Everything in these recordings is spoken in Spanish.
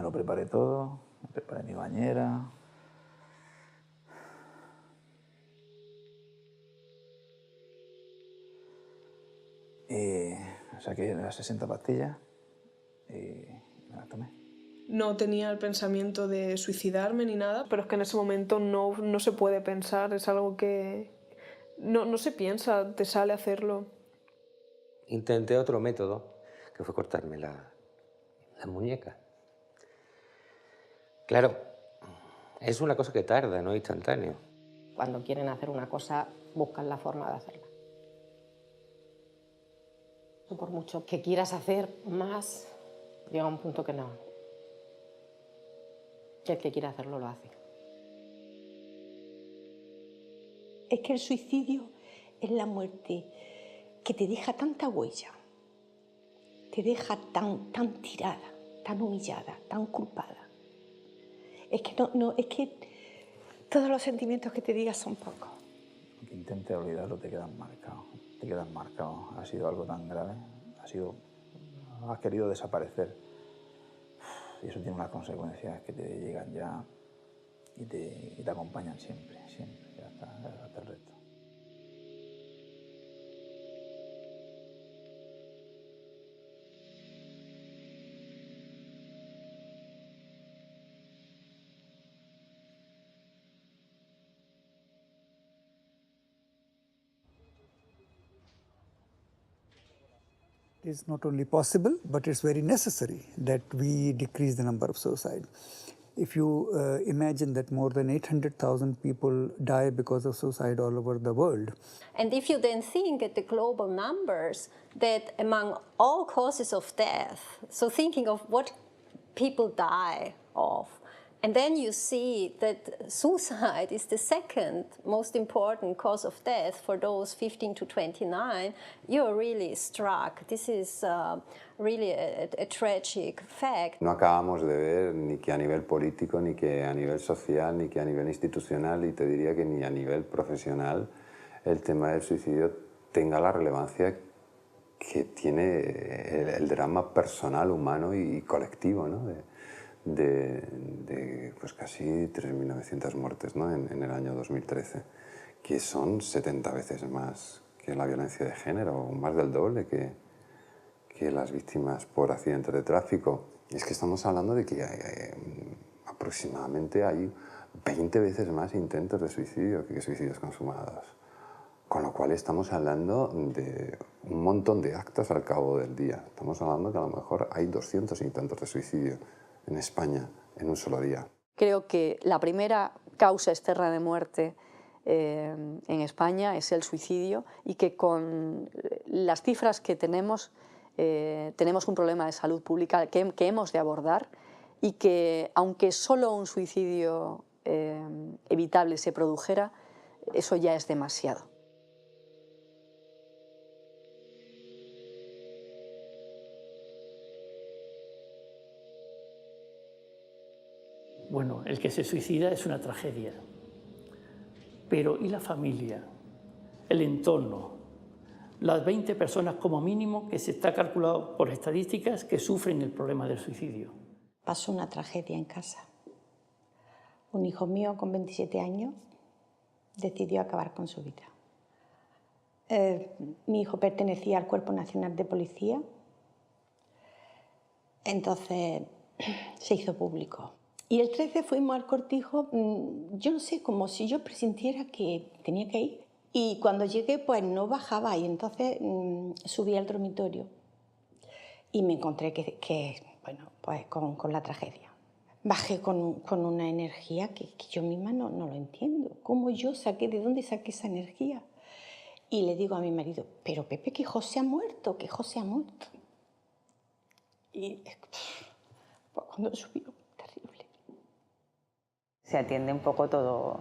Me lo preparé todo, me preparé mi bañera. Y saqué las 60 pastillas y me las tomé. No tenía el pensamiento de suicidarme ni nada, pero es que en ese momento no se puede pensar, es algo que no se piensa, te sale hacerlo. Intenté otro método, que fue cortarme la muñeca. Claro, es una cosa que tarda, no es instantáneo. Cuando quieren hacer una cosa, buscan la forma de hacerla. Por mucho que quieras hacer más, llega un punto que no. Que el que quiere hacerlo lo hace. Es que el suicidio es la muerte que te deja tanta huella, te deja tan tirada, tan humillada, tan culpada. Es que todos los sentimientos que te digas son pocos. Aunque intentes olvidarlo, te quedan marcados. Te quedan marcados. Ha sido algo tan grave. Has querido desaparecer. Y eso tiene unas consecuencias que te llegan ya y te acompañan siempre, hasta el resto. It is not only possible, but it's very necessary that we decrease the number of suicide. If you imagine that more than 800,000 people die because of suicide all over the world. And if you then think at the global numbers, that among all causes of death, so thinking of what people die of, and then you see that suicide is the second most important cause of death for those 15 to 29, you're really struck. This is really a tragic fact. No acabamos de ver ni que a nivel político, ni que a nivel social, ni que a nivel institucional, y te diría que ni a nivel profesional, el tema del suicidio tenga la relevancia que tiene el drama personal, humano y colectivo, ¿no? de pues casi 3.900 muertes, ¿no? en el año 2013, que son 70 veces más que la violencia de género, o más del doble que las víctimas por accidentes de tráfico. Y es que estamos hablando de que aproximadamente hay 20 veces más intentos de suicidio que suicidios consumados. Con lo cual estamos hablando de un montón de actos al cabo del día. Estamos hablando que a lo mejor hay 200 intentos de suicidio en España en un solo día. Creo que la primera causa externa de muerte en España es el suicidio, y que con las cifras que tenemos un problema de salud pública que hemos de abordar, y que aunque solo un suicidio evitable se produjera, eso ya es demasiado. Bueno, el que se suicida es una tragedia, pero ¿y la familia? El entorno, las 20 personas como mínimo que se está calculado por estadísticas que sufren el problema del suicidio. Pasó una tragedia en casa. Un hijo mío con 27 años decidió acabar con su vida. Mi hijo pertenecía al Cuerpo Nacional de Policía, entonces se hizo público. Y el 13 fuimos al cortijo, yo no sé, como si yo presintiera que tenía que ir. Y cuando llegué, pues no bajaba, y entonces subí al dormitorio y me encontré bueno, pues con la tragedia. Bajé con una energía que yo misma no lo entiendo. ¿Cómo yo saqué, de dónde saqué esa energía? Y le digo a mi marido, pero Pepe, que José ha muerto, que José ha muerto. Y pues, cuando subió, terrible. Se atiende un poco todo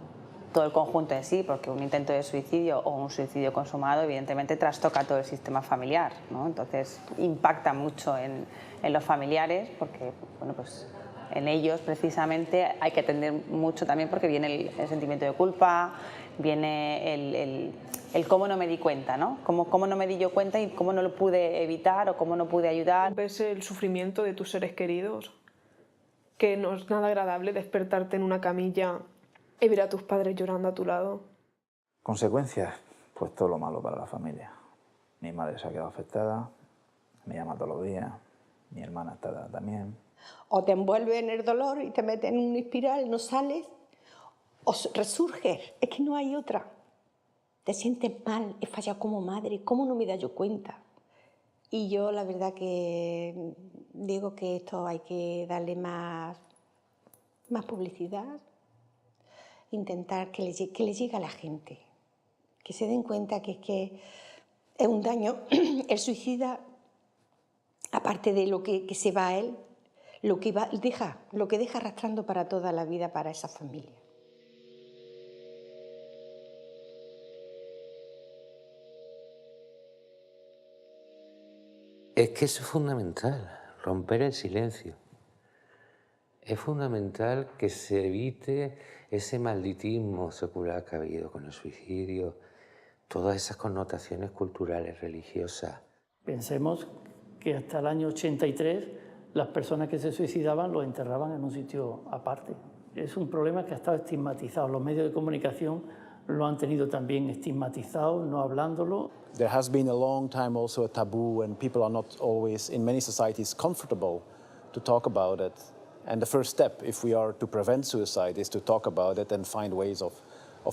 el conjunto en sí, porque un intento de suicidio o un suicidio consumado evidentemente trastoca todo el sistema familiar, ¿no? Entonces impacta mucho en los familiares, porque bueno, pues en ellos precisamente hay que atender mucho también, porque viene el sentimiento de culpa, viene el cómo no me di cuenta, ¿no? Cómo no me di yo cuenta y cómo no lo pude evitar o cómo no pude ayudar. ¿Ves el sufrimiento de tus seres queridos? que no es nada agradable despertarte en una camilla y ver a tus padres llorando a tu lado. Consecuencias, pues todo lo malo para la familia. Mi madre se ha quedado afectada, me llama todos los días, mi hermana está también. O te envuelves en el dolor y te metes en una espiral, no sales, o resurges, es que no hay otra. Te sientes mal, he fallado como madre, ¿cómo no me da yo cuenta? Y yo la verdad que digo que esto hay que darle más publicidad, intentar que le llegue a la gente, que se den cuenta que es un daño. El suicida, aparte de lo que se va a él, lo que deja arrastrando para toda la vida para esa familia. Es que eso es fundamental, romper el silencio. Es fundamental que se evite ese malditismo secular que ha habido con el suicidio, todas esas connotaciones culturales, religiosas. Pensemos que hasta el año 83 las personas que se suicidaban los enterraban en un sitio aparte. Es un problema que ha estado estigmatizado. Los medios de comunicación lo han tenido también estigmatizado, no hablándolo. There has been a long time also a taboo, and people are not always, in many societies, comfortable to talk about it. And the first step, if we are to prevent suicide, is to talk about it and find ways of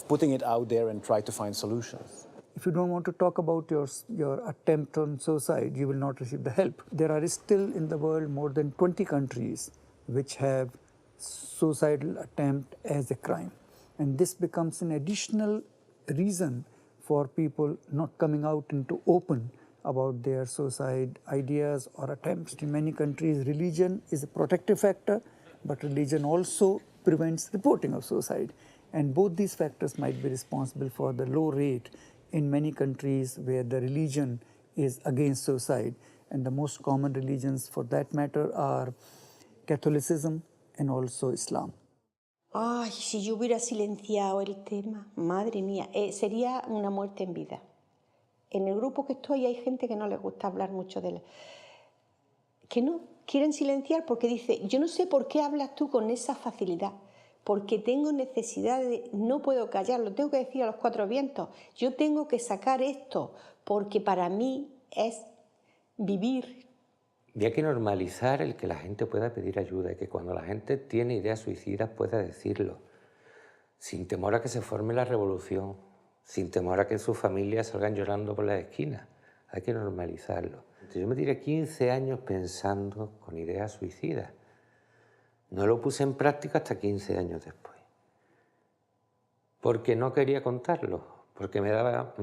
putting it out there and try to find solutions. If you don't want to talk about your attempt on suicide, you will not receive the help. There are still in the world more than 20 countries which have suicidal attempt as a crime. And this becomes an additional reason for people not coming out into open about their suicide ideas or attempts. In many countries, religion is a protective factor, but religion also prevents reporting of suicide. And both these factors might be responsible for the low rate in many countries where the religion is against suicide. And the most common religions for that matter are Catholicism and also Islam. Ay, si yo hubiera silenciado el tema, madre mía, sería una muerte en vida. En el grupo que estoy hay gente que no les gusta hablar mucho de él. Que no, quieren silenciar porque dice, yo no sé por qué hablas tú con esa facilidad, porque tengo necesidad de, no puedo callarlo, tengo que decir a los cuatro vientos, yo tengo que sacar esto, porque para mí es vivir. Y hay que normalizar el que la gente pueda pedir ayuda y que cuando la gente tiene ideas suicidas pueda decirlo, sin temor a que se forme la revolución, sin temor a que sus familias salgan llorando por las esquinas. Hay que normalizarlo. Entonces, yo me tiré 15 años pensando con ideas suicidas. No lo puse en práctica hasta 15 años después. Porque no quería contarlo, porque me daba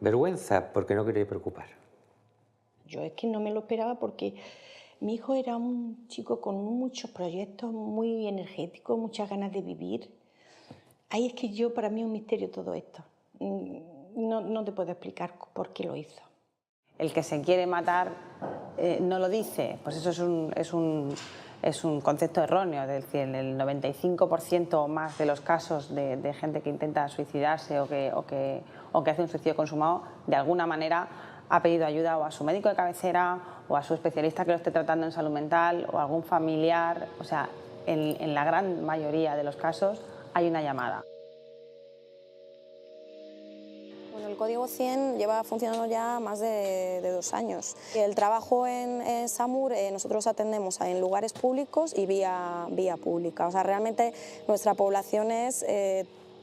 vergüenza, porque no quería preocupar. Yo es que no me lo esperaba porque mi hijo era un chico con muchos proyectos, muy energético, muchas ganas de vivir. Ahí es que para mí es un misterio todo esto. No te puedo explicar por qué lo hizo. El que se quiere matar no lo dice, pues eso es un concepto erróneo. Es decir, en el 95% o más de los casos de gente que intenta suicidarse o que hace un suicidio consumado, de alguna manera ha pedido ayuda o a su médico de cabecera o a su especialista que lo esté tratando en salud mental o a algún familiar. O sea, en la gran mayoría de los casos hay una llamada. Bueno, el Código 100 lleva funcionando ya más de 2 años. El trabajo en SAMUR, nosotros atendemos en lugares públicos y vía pública. O sea, realmente nuestra población es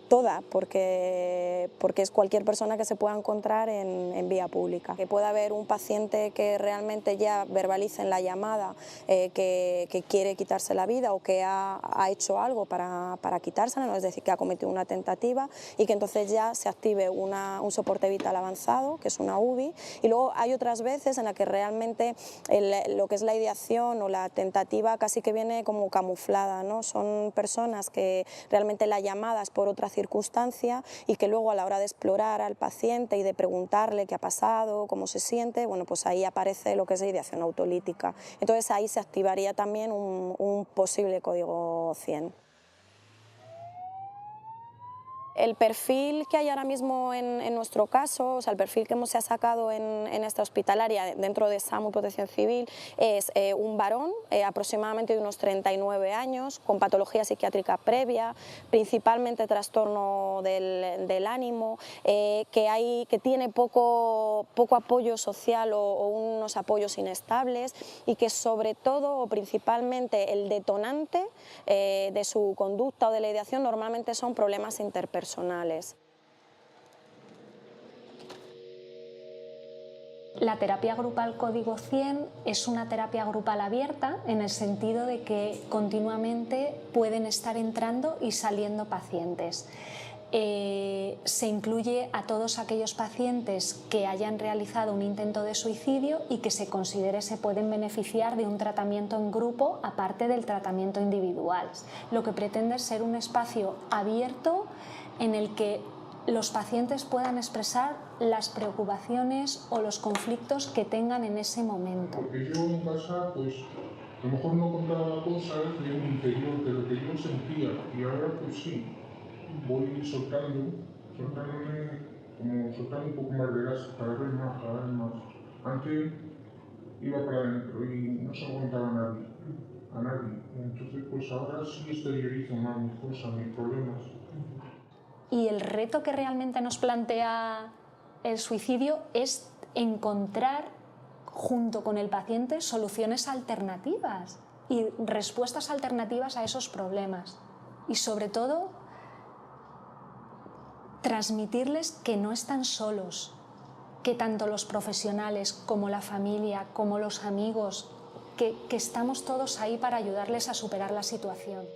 toda, porque es cualquier persona que se pueda encontrar en vía pública. Que pueda haber un paciente que realmente ya verbalice en la llamada que quiere quitarse la vida o que ha hecho algo para quitársela, ¿no? Es decir, que ha cometido una tentativa y que entonces ya se active un soporte vital avanzado, que es una UBI. Y luego hay otras veces en las que realmente lo que es la ideación o la tentativa casi que viene como camuflada, ¿no? Son personas que realmente la llamada es por otra circunstancia y que luego a la hora de explorar al paciente y de preguntarle qué ha pasado, cómo se siente, bueno, pues ahí aparece lo que es la ideación autolítica. Entonces ahí se activaría también un posible Código 100. El perfil que hay ahora mismo en nuestro caso, o sea, el perfil que se ha sacado en esta hospitalaria dentro de SAMUR Protección Civil es un varón aproximadamente de unos 39 años, con patología psiquiátrica previa, principalmente trastorno del ánimo, que tiene poco apoyo social o unos apoyos inestables y que sobre todo o principalmente el detonante de su conducta o de la ideación normalmente son problemas interpersonales. La terapia grupal Código 100 es una terapia grupal abierta en el sentido de que continuamente pueden estar entrando y saliendo pacientes. Se incluye a todos aquellos pacientes que hayan realizado un intento de suicidio y que se considere se pueden beneficiar de un tratamiento en grupo aparte del tratamiento individual. Lo que pretende es ser un espacio abierto en el que los pacientes puedan expresar las preocupaciones o los conflictos que tengan en ese momento. Porque yo en casa, pues, a lo mejor no contaba cosas de mi interior, de lo que yo sentía, y ahora pues sí, voy soltándome, como soltando un poco más de gas, cada vez más. Antes iba para adentro y no se aguantaba a nadie. Entonces pues ahora sí exteriorizo más mis cosas, mis problemas. Y el reto que realmente nos plantea el suicidio es encontrar, junto con el paciente, soluciones alternativas y respuestas alternativas a esos problemas. Y sobre todo, transmitirles que no están solos, que tanto los profesionales como la familia, como los amigos, que estamos todos ahí para ayudarles a superar la situación.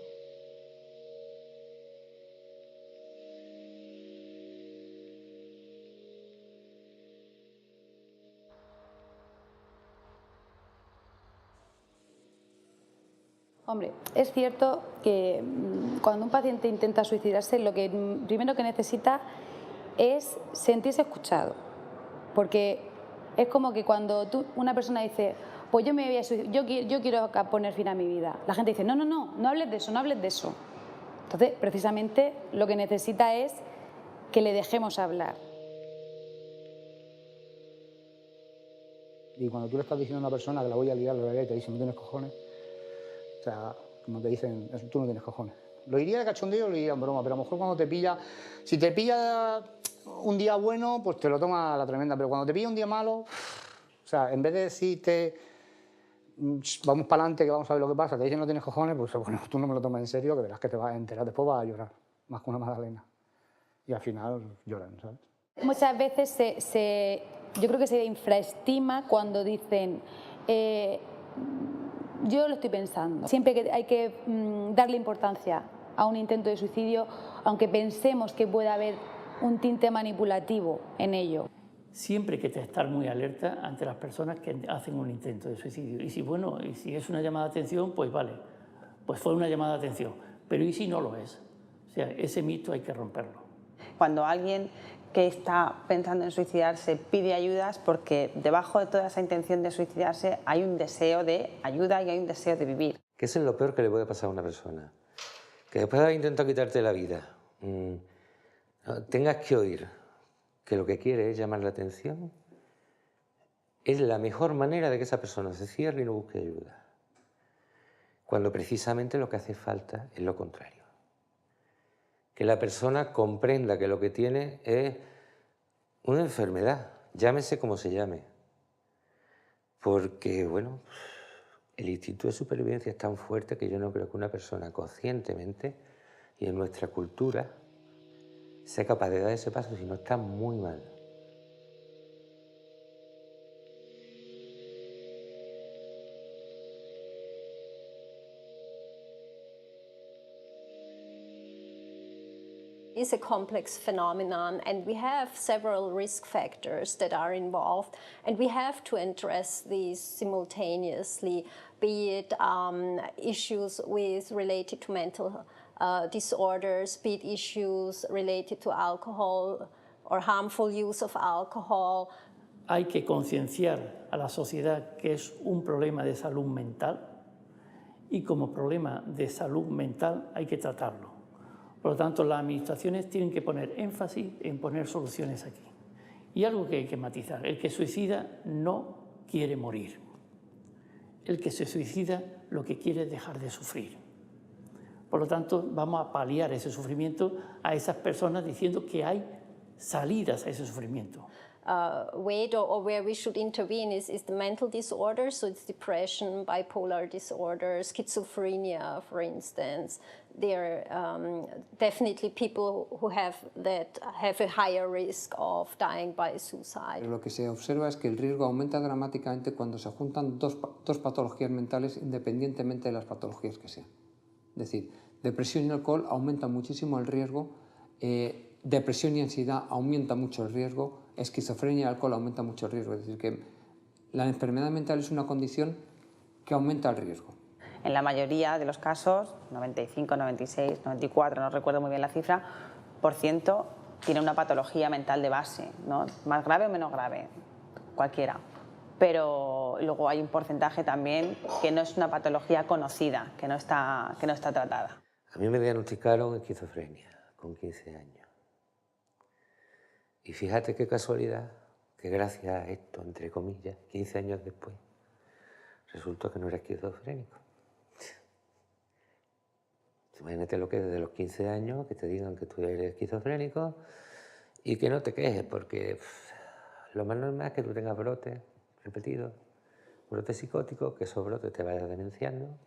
Hombre, es cierto que cuando un paciente intenta suicidarse, lo que primero que necesita es sentirse escuchado. Porque es como que cuando una persona dice, pues yo me voy a suicidar, yo quiero poner fin a mi vida, la gente dice, no hables de eso, no hables de eso. Entonces, precisamente, lo que necesita es que le dejemos hablar. Y cuando tú le estás diciendo a una persona que la voy a liar, y te dicen, no tienes cojones, o sea, como te dicen, tú no tienes cojones. Lo diría de cachondeo o lo diría en broma, pero a lo mejor cuando te pilla, si te pilla un día bueno, pues te lo toma a la tremenda, pero cuando te pilla un día malo, o sea, en vez de decirte, vamos para adelante, que vamos a ver lo que pasa, te dicen no tienes cojones, pues bueno, tú no me lo tomas en serio, que verás que te vas a enterar, después vas a llorar, más que una magdalena. Y al final lloran, ¿sabes? Muchas veces yo creo que se infraestima cuando dicen, yo lo estoy pensando. Siempre que hay que darle importancia a un intento de suicidio, aunque pensemos que puede haber un tinte manipulativo en ello. Siempre hay que estar muy alerta ante las personas que hacen un intento de suicidio. Y si es una llamada de atención, pues vale, pues fue una llamada de atención. Pero ¿y si no lo es? O sea, ese mito hay que romperlo. Cuando alguien que está pensando en suicidarse pide ayudas, porque debajo de toda esa intención de suicidarse hay un deseo de ayuda y hay un deseo de vivir. Que eso es lo peor que le puede pasar a una persona. Que después de haber intentado quitarte la vida, tengas que oír que lo que quiere es llamar la atención, es la mejor manera de que esa persona se cierre y no busque ayuda. Cuando precisamente lo que hace falta es lo contrario. Que la persona comprenda que lo que tiene es una enfermedad, llámese como se llame. Porque, bueno, el instinto de supervivencia es tan fuerte que yo no creo que una persona conscientemente y en nuestra cultura sea capaz de dar ese paso si no está muy mal. It's a complex phenomenon, and we have several risk factors that are involved, and we have to address these simultaneously, be it issues related to mental disorders, be it issues related to alcohol or harmful use of alcohol. Hay que concienciar a la sociedad que es un problema de salud mental y como problema de salud mental hay que tratarlo. Por lo tanto, las administraciones tienen que poner énfasis en poner soluciones aquí. Y algo que hay que matizar, el que suicida no quiere morir. El que se suicida lo que quiere es dejar de sufrir. Por lo tanto, vamos a paliar ese sufrimiento a esas personas diciendo que hay salidas a ese sufrimiento. Weight or where we should intervene is the mental disorders, so it's depression, bipolar disorder, schizophrenia, for instance. There are definitely people who have a higher risk of dying by suicide. Lo que se observa es que el riesgo aumenta dramáticamente cuando se juntan dos patologías mentales independientemente de las patologías que sean. Es decir, depresión y alcohol aumenta muchísimo el riesgo, depresión y ansiedad aumenta mucho el riesgo, esquizofrenia y alcohol aumenta mucho el riesgo. Es decir, que la enfermedad mental es una condición que aumenta el riesgo. En la mayoría de los casos, 95, 96, 94, no recuerdo muy bien la cifra, % tiene una patología mental de base, ¿no? Más grave o menos grave, cualquiera. Pero luego hay un porcentaje también que no es una patología conocida, que no está tratada. A mí me diagnosticaron esquizofrenia con 15 años. Y fíjate qué casualidad que gracias a esto, entre comillas, 15 años después, resultó que no era esquizofrénico. Imagínate lo que es desde los 15 años, que te digan que tú eres esquizofrénico y que no te quejes, porque lo más normal es que tú tengas brotes repetidos, brotes psicóticos, que esos brotes te vayan demenciando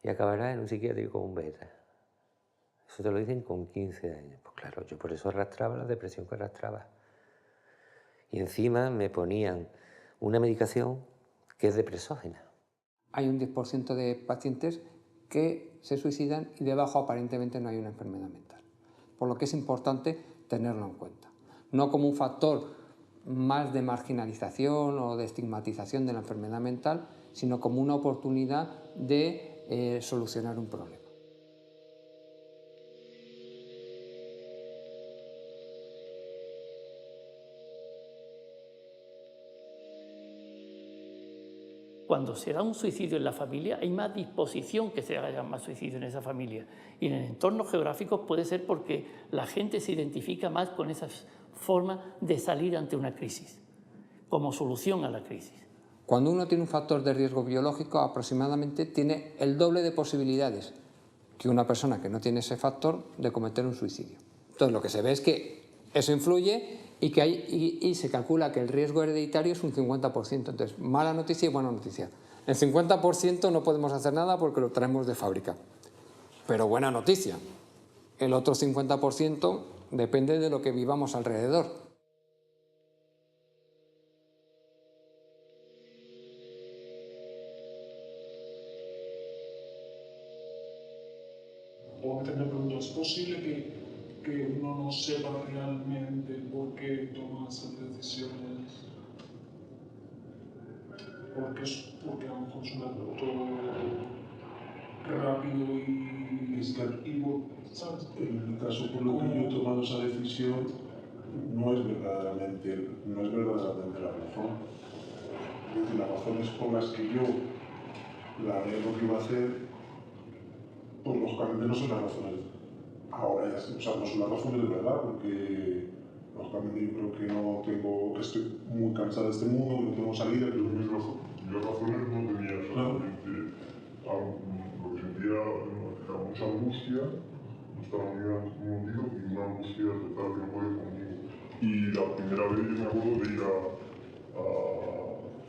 y acabarás en un psiquiátrico con un beta. Eso te lo dicen con 15 años. Pues claro, yo por eso arrastraba la depresión que arrastraba. Y encima me ponían una medicación que es depresógena. Hay un 10% de pacientes que se suicidan y debajo aparentemente no hay una enfermedad mental. Por lo que es importante tenerlo en cuenta. No como un factor más de marginalización o de estigmatización de la enfermedad mental, sino como una oportunidad de solucionar un problema. Cuando se da un suicidio en la familia, hay más disposición que se haya más suicidio en esa familia. Y en entornos geográficos puede ser porque la gente se identifica más con esas formas de salir ante una crisis, como solución a la crisis. Cuando uno tiene un factor de riesgo biológico, aproximadamente tiene el doble de posibilidades que una persona que no tiene ese factor de cometer un suicidio. Entonces lo que se ve es que eso influye y se calcula que el riesgo hereditario es un 50%. Entonces, mala noticia y buena noticia. El 50% no podemos hacer nada porque lo traemos de fábrica. Pero buena noticia, el otro 50% depende de lo que vivamos alrededor. O me pregunto, ¿es posible que uno no sepa realmente por qué toma esas decisiones? Porque a lo mejor es un acto rápido y ¿sabes? En el caso por lo que yo he tomado esa decisión, no es verdaderamente la razón. Es decir, las razones por las que yo haré lo que iba a hacer, pues lógicamente no son las razones. Ahora ya sé, o sea, no son las razones de verdad, porque lógicamente yo creo que estoy muy cansado de este mundo, que no tengo salida. Yo las razones no tenía exactamente. Lo que sentía era mucha angustia, no estaba muy hundido y una angustia total que no podía conmigo. Y la primera vez yo me acuerdo de ir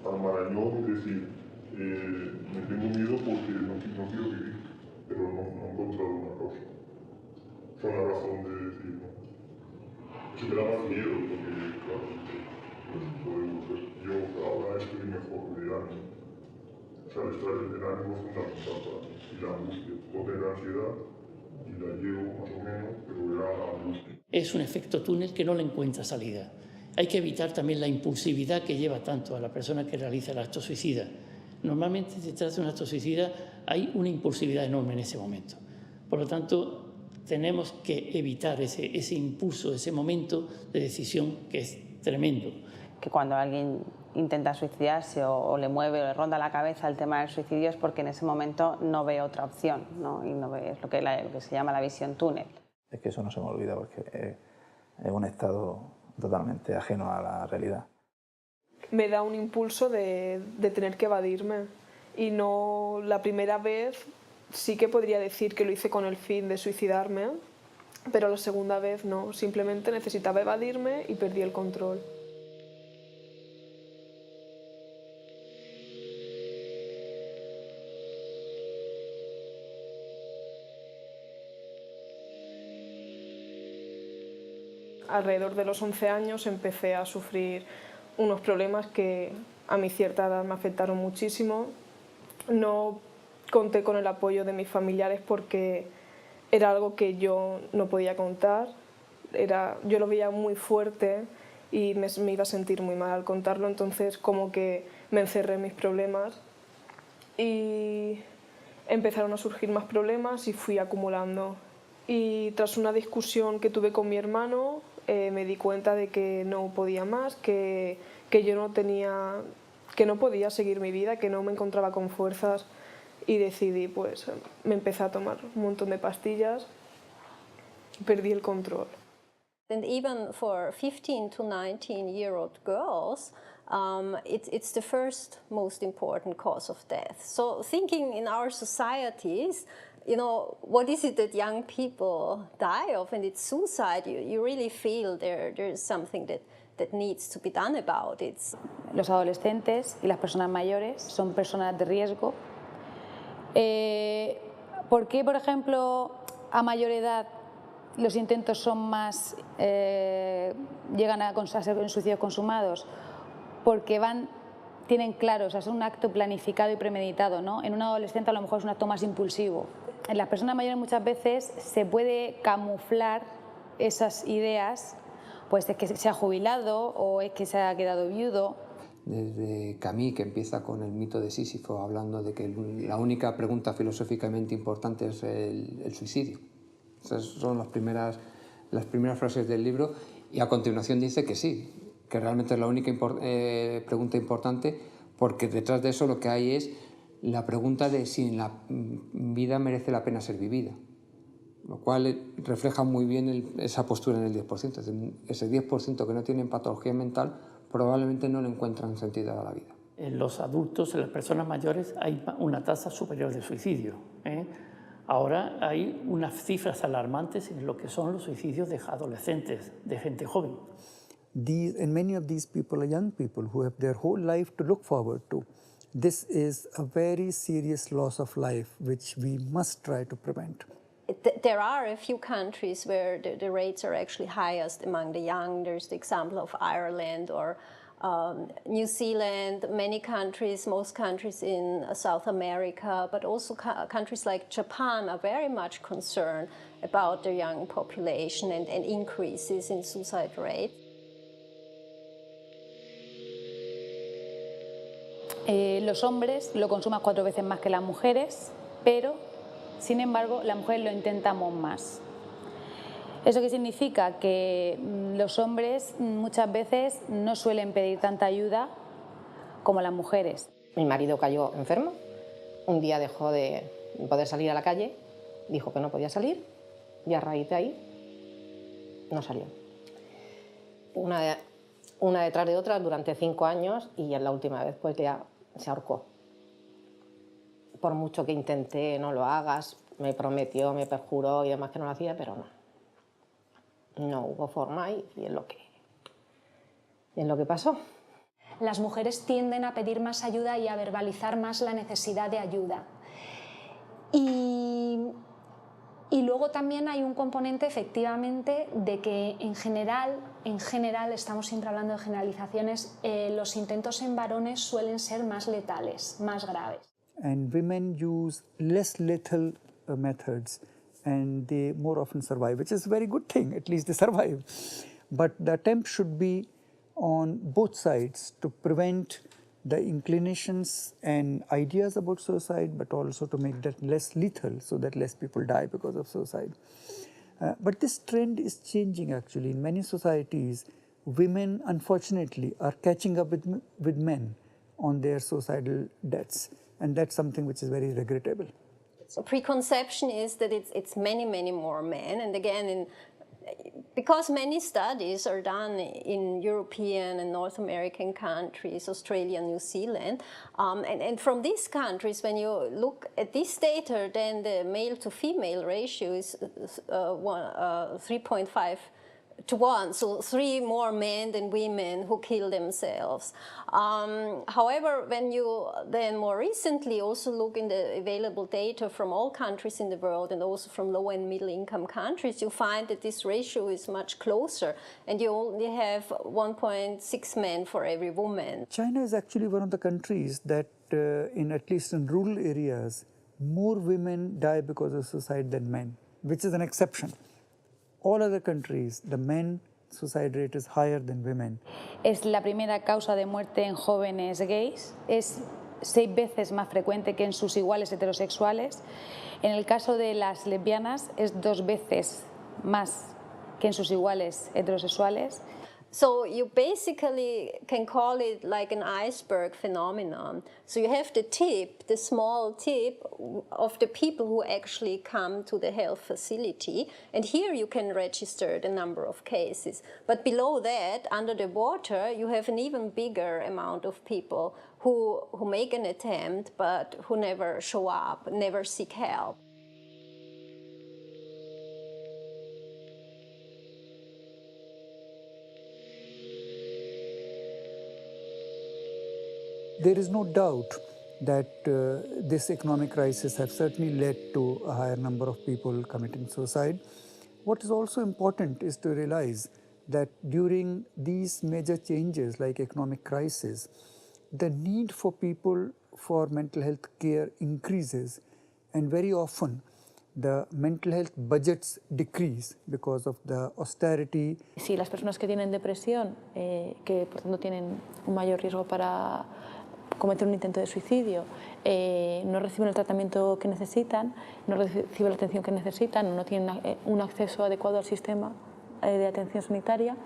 al Marañón y decir, me tengo miedo porque no quiero vivir, pero no he encontrado una causa. Fue una razón de decir, no. Se me da más miedo porque, claro, pues yo ahora estoy mejor de ánimo. O sea, el ánimo es fundamental para mí. Y la angustia. Puedo tener ansiedad y la llevo más o menos, pero era la angustia. Es un efecto túnel que no le encuentra salida. Hay que evitar también la impulsividad que lleva tanto a la persona que realiza el acto suicida. Normalmente, detrás de un acto suicida hay una impulsividad enorme en ese momento. Por lo tanto, tenemos que evitar ese impulso, ese momento de decisión que es tremendo. Que cuando alguien intenta suicidarse o le mueve o le ronda la cabeza el tema del suicidio es porque en ese momento no ve otra opción, ¿no? Y no ve, es lo que se llama la visión túnel. Es que eso no se me olvida porque es un estado totalmente ajeno a la realidad. Me da un impulso de tener que evadirme y no la primera vez sí que podría decir que lo hice con el fin de suicidarme, pero la segunda vez no, simplemente necesitaba evadirme y perdí el control. Alrededor de los 11 años empecé a sufrir unos problemas que a mi cierta edad me afectaron muchísimo. No conté con el apoyo de mis familiares porque era algo que yo no podía contar. Yo lo veía muy fuerte y me iba a sentir muy mal al contarlo, entonces como que me encerré en mis problemas y empezaron a surgir más problemas y fui acumulando. Y tras una discusión que tuve con mi hermano, me di cuenta de que no podía más, que no podía seguir mi vida, que no me encontraba con fuerzas y decidí, pues me empecé a tomar un montón de pastillas y perdí el control. And even for 15 to 19-year-old girls, it's the first most important cause of death. So thinking in our societies, you know, what is it that young people die of, and it's suicide, you really feel there's something that needs to be done about it. Los adolescentes y las personas mayores son personas de riesgo. ¿Por qué, por ejemplo, a mayor edad los intentos son más, llegan a ser suicidios consumados? Porque tienen claro, o sea, es un acto planificado y premeditado, ¿no? En un adolescente a lo mejor es un acto más impulsivo. En las personas mayores muchas veces se puede camuflar esas ideas, pues es que se ha jubilado o es que se ha quedado viudo. Desde Camus, que empieza con el mito de Sísifo, hablando de que la única pregunta filosóficamente importante es el suicidio. Esas son las primeras frases del libro, y a continuación dice que sí, que realmente es la única pregunta importante, porque detrás de eso lo que hay es la pregunta de si en la vida merece la pena ser vivida, lo cual refleja muy bien esa postura en el 10%. Es decir, ese 10% que no tienen patología mental probablemente no le encuentran sentido a la vida. En los adultos, en las personas mayores, hay una tasa superior de suicidio, ¿eh? Ahora hay unas cifras alarmantes en lo que son los suicidios de adolescentes, de gente joven. And many of these people are young people who have their whole life to look forward to. This is a very serious loss of life which we must try to prevent. There are a few countries where the rates are actually highest among the young. There's the example of Ireland or New Zealand, many countries, most countries in South America, but also countries like Japan are very much concerned about their young population and increases in suicide rate. Los hombres lo consumen 4 veces más que las mujeres, pero sin embargo las mujeres lo intentamos más. ¿Eso qué significa? Que los hombres muchas veces no suelen pedir tanta ayuda como las mujeres. Mi marido cayó enfermo, un día dejó de poder salir a la calle, dijo que no podía salir y a raíz de ahí no salió. Una detrás de otra durante 5 años y ya la última vez pues ya se ahorcó. Por mucho que intenté, no lo hagas, me prometió, me perjuró y demás que no lo hacía, pero no. No hubo forma y es lo que pasó. Las mujeres tienden a pedir más ayuda y a verbalizar más la necesidad de ayuda. Y luego también hay un componente, efectivamente, de que en general, estamos siempre hablando de generalizaciones, los intentos en varones suelen ser más letales, más graves. And women use less lethal methods and they more often survive, which is a very good thing, at least they survive. But the attempt should be on both sides to prevent the inclinations and ideas about suicide, but also to make that less lethal so that less people die because of suicide. But this trend is changing actually. In many societies, women, unfortunately, are catching up with men on their suicidal deaths. And that's something which is very regrettable. So preconception is that it's many, many more men. And again, because many studies are done in European and North American countries, Australia, New Zealand, and from these countries, when you look at this data, then the male to female ratio is 3.5 to 1, so 3 more men than women who kill themselves. However, when you then more recently also look in the available data from all countries in the world and also from low and middle income countries, you find that this ratio is much closer, and you only have 1.6 men for every woman. China is actually one of the countries that, at least in rural areas, more women die because of suicide than men, which is an exception. All other countries, the men suicide rate is higher than women. Es la primera causa de muerte en jóvenes gays. Es 6 veces más frecuente que en sus iguales heterosexuales. En el caso de las lesbianas es 2 veces más que en sus iguales heterosexuales. So you basically can call it like an iceberg phenomenon. So you have the tip, the small tip of the people who actually come to the health facility. And here you can register the number of cases. But below that, under the water, you have an even bigger amount of people who make an attempt, but who never show up, never seek help. There is no doubt that this economic crisis has certainly led to a higher number of people committing suicide. What is also important is to realize that during these major changes like economic crisis, the need for people for mental health care increases, and very often the mental health budgets decrease because of the austerity. Si las personas que tienen depresión, que por tanto tienen un mayor riesgo para cometer un intento de suicidio, no reciben el tratamiento que necesitan, no reciben la atención que necesitan, no tienen un acceso adecuado al sistema de atención sanitaria,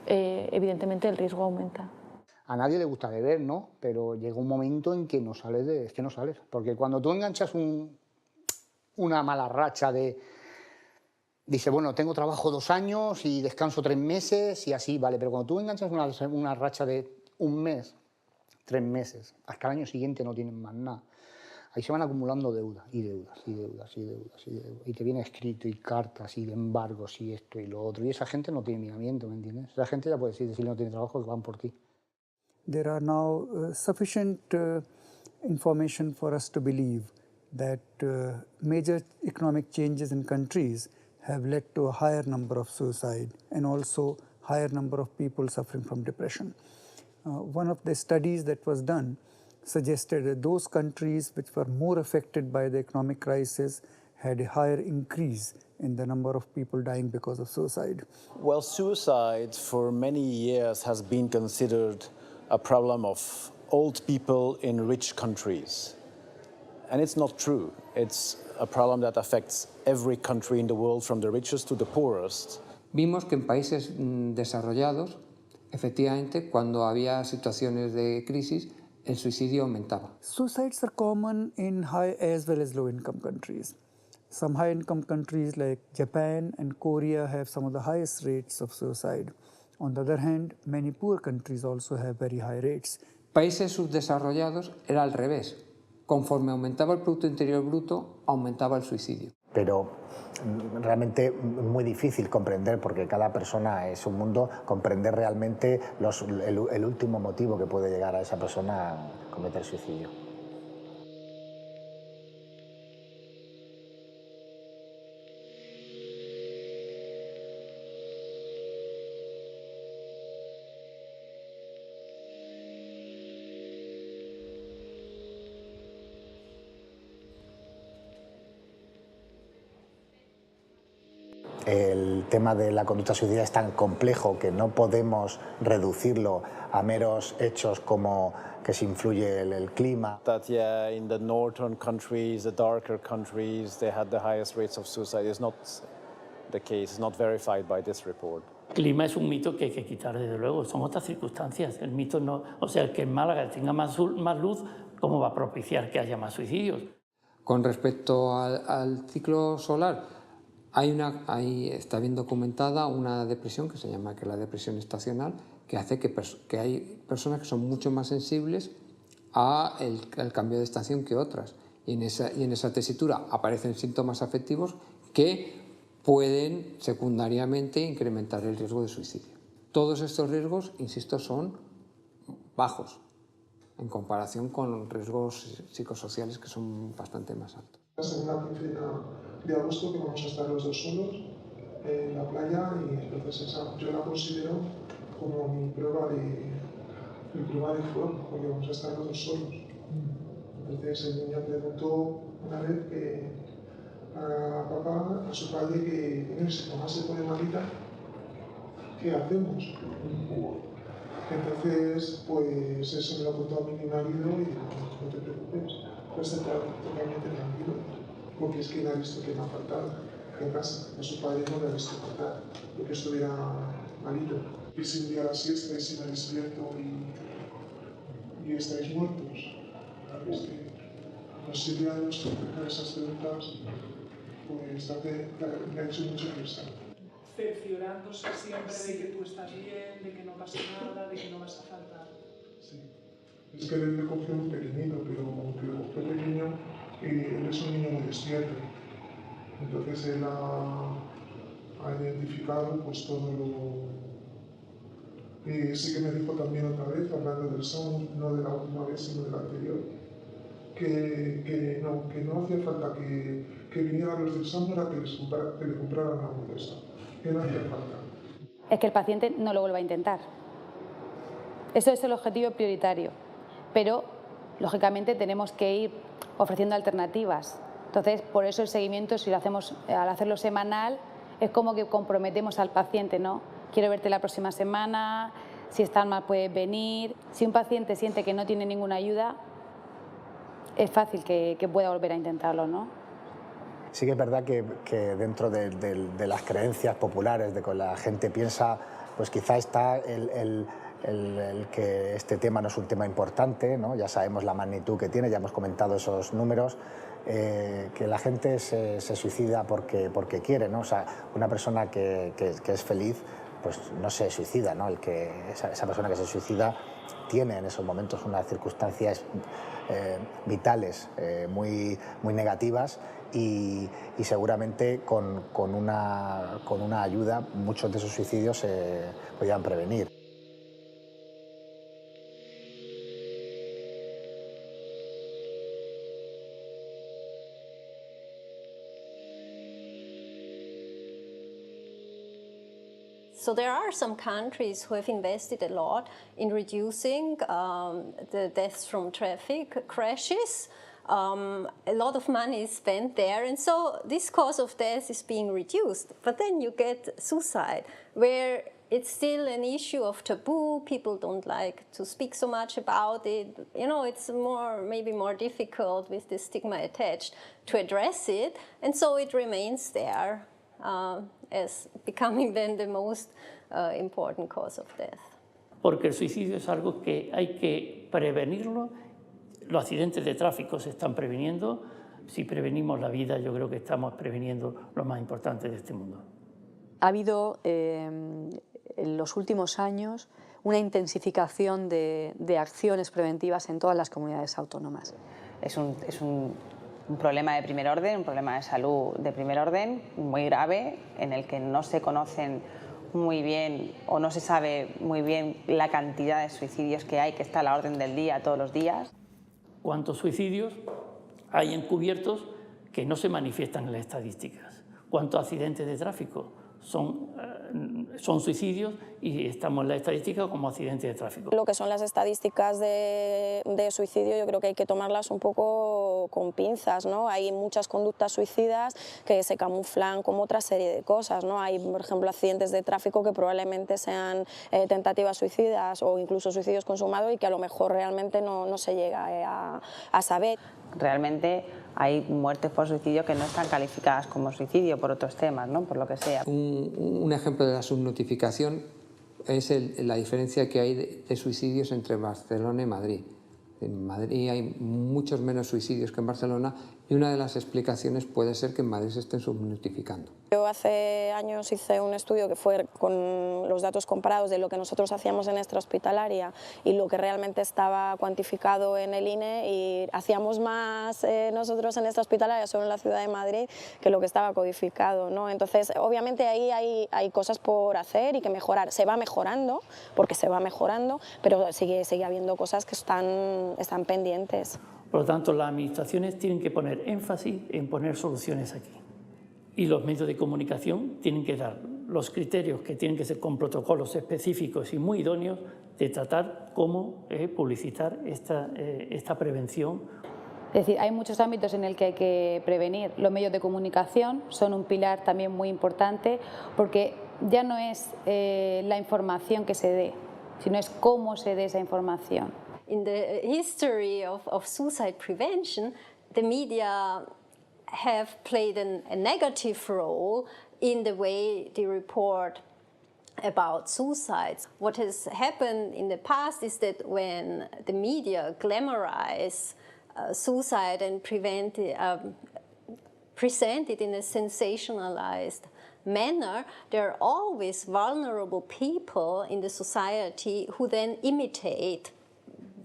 evidentemente el riesgo aumenta. A nadie le gusta beber, ¿no? Pero llega un momento en que no sales es que no sales. Porque cuando tú enganchas una mala racha de... Dice, bueno, tengo trabajo 2 años y descanso 3 meses y así, vale. Pero cuando tú enganchas una racha de 1 mes, 3 meses, hasta el año siguiente no tienen más nada. Ahí se van acumulando deudas y deudas y deudas y deudas y deudas. Y te viene escrito y cartas y embargos y esto y lo otro. Y esa gente no tiene miramiento, ¿me entiendes? Esa gente ya puede decir, si no tiene trabajo, que van por ti. There are now sufficient information for us to believe that major economic changes in countries have led to a higher number of suicide and also higher number of people suffering from depression. One of the studies that was done suggested that those countries which were more affected by the economic crisis had a higher increase in the number of people dying because of suicide. Well, suicide for many years has been considered a problem of old people in rich countries. And it's not true. It's a problem that affects every country in the world, from the richest to the poorest. Vimos que en países desarrollados, efectivamente, cuando había situaciones de crisis, el suicidio aumentaba. Suicides are common in high as well as low-income countries. Some high-income countries like Japan and Korea have some of the highest rates of suicide. On the other hand, many poor countries also have very high rates. Países subdesarrollados era al revés. Conforme aumentaba el Producto Interior Bruto, aumentaba el suicidio. Pero realmente muy difícil comprender, porque cada persona es un mundo, comprender realmente el último motivo que puede llegar a esa persona a cometer suicidio. El tema de la conducta suicida es tan complejo que no podemos reducirlo a meros hechos como que se influye el clima. That in the northern countries, the darker countries, they had the highest rates of suicide is not the case, it's not verified by this report. Clima es un mito que hay que quitar, desde luego. Son otras circunstancias. El mito no... O sea, que en Málaga tenga más luz, ¿cómo va a propiciar que haya más suicidios? Con respecto al ciclo solar, está bien documentada una depresión que se llama la depresión estacional, que hace que hay personas que son mucho más sensibles al cambio de estación que otras. Y en esa tesitura aparecen síntomas afectivos que pueden secundariamente incrementar el riesgo de suicidio. Todos estos riesgos, insisto, son bajos en comparación con riesgos psicosociales que son bastante más altos. La segunda quincena de agosto que vamos a estar los dos solos en la playa y entonces yo la considero como mi prueba de fuego, porque vamos a estar los dos solos. Entonces el niño preguntó una vez a papá, a su padre, que si mamá se pone malita, ¿qué hacemos? Entonces, pues eso me lo contó a mi marido y digo, no te preocupes, puedes estar totalmente tranquilo, porque es que me ha visto que me ha faltado en casa. A su padre no le ha visto faltar, porque estuviera malito. Y si un día a la siesta y si me despierto y estáis muertos, es que los 7 años que me esas preguntas, pues me ha hecho mucho pensar. Cerciorándose siempre de que tú estás bien, de que no pasa nada, de que no vas a faltar. Sí. Es que él le cogió muy pequeñito, pero aunque lo cogió pequeño, él es un niño muy despierto. Entonces él ha identificado pues todo lo... sí que me dijo también otra vez, hablando del sound, no de la última vez, sino de la anterior, que no hacía falta que vinieran los del sound para que le compraran una hamburguesa. Que no hacía falta. Es que el paciente no lo vuelva a intentar. Eso es el objetivo prioritario, pero lógicamente tenemos que ir ofreciendo alternativas. Entonces, por eso el seguimiento, si lo hacemos, al hacerlo semanal, es como que comprometemos al paciente, ¿no? Quiero verte la próxima semana, si estás mal puedes venir. Si un paciente siente que no tiene ninguna ayuda, es fácil que pueda volver a intentarlo, ¿no? Sí que es verdad que dentro de las creencias populares, de que la gente piensa, pues quizá está el que este tema no es un tema importante, ¿no? Ya sabemos la magnitud que tiene, ya hemos comentado esos números, que la gente se suicida porque quiere, ¿no? O sea, una persona que es feliz, pues no se suicida, ¿no? Esa persona que se suicida tiene en esos momentos unas circunstancias vitales muy negativas y seguramente con una ayuda muchos de esos suicidios se podían prevenir. So there are some countries who have invested a lot in reducing the deaths from traffic crashes. A lot of money is spent there, and so this cause of death is being reduced. But then you get suicide, where it's still an issue of taboo. People don't like to speak so much about it. You know, it's maybe more difficult with the stigma attached to address it, and so it remains there. As becoming then the most important cause of death. Porque el suicidio es algo que hay que prevenirlo. Los accidentes de tráfico se están previniendo. Si prevenimos la vida, yo creo que estamos previniendo lo más importante de este mundo. Ha habido en los últimos años una intensificación de acciones preventivas en todas las comunidades autónomas. Es un problema de primer orden, un problema de salud de primer orden muy grave, en el que no se conocen muy bien o no se sabe muy bien la cantidad de suicidios que hay, que está a la orden del día todos los días. ¿Cuántos suicidios hay encubiertos que no se manifiestan en las estadísticas? ¿Cuántos accidentes de tráfico son suicidios y estamos en la estadística como accidentes de tráfico? Lo que son las estadísticas de suicidio, yo creo que hay que tomarlas un poco cogido con pinzas, ¿no? Hay muchas conductas suicidas que se camuflan como otra serie de cosas, ¿no? Hay, por ejemplo, accidentes de tráfico que probablemente sean tentativas suicidas o incluso suicidios consumados y que a lo mejor realmente no se llega a saber. Realmente hay muertes por suicidio que no están calificadas como suicidio por otros temas, ¿no? Por lo que sea. Un ejemplo de la subnotificación es la diferencia que hay de suicidios entre Barcelona y Madrid. En Madrid hay muchos menos suicidios que en Barcelona y una de las explicaciones puede ser que en Madrid se estén subnotificando. Yo hace años hice un estudio que fue con los datos comparados de lo que nosotros hacíamos en extrahospitalaria y lo que realmente estaba cuantificado en el INE, y hacíamos más nosotros en extrahospitalaria solo en la ciudad de Madrid que lo que estaba codificado, ¿no? Entonces, obviamente ahí hay cosas por hacer y que mejorar. Se va mejorando, porque se va mejorando, pero sigue habiendo cosas que están pendientes. Por lo tanto, las administraciones tienen que poner énfasis en poner soluciones aquí. Y los medios de comunicación tienen que dar los criterios que tienen que ser con protocolos específicos y muy idóneos de tratar cómo publicitar esta prevención. Es decir, hay muchos ámbitos en el que hay que prevenir. Los medios de comunicación son un pilar también muy importante, porque ya no es la información que se dé, sino es cómo se dé esa información. In the history of suicide prevention, the media have played a negative role in the way they report about suicides. What has happened in the past is that when the media glamorize suicide and present it in a sensationalized manner, there are always vulnerable people in the society who then imitate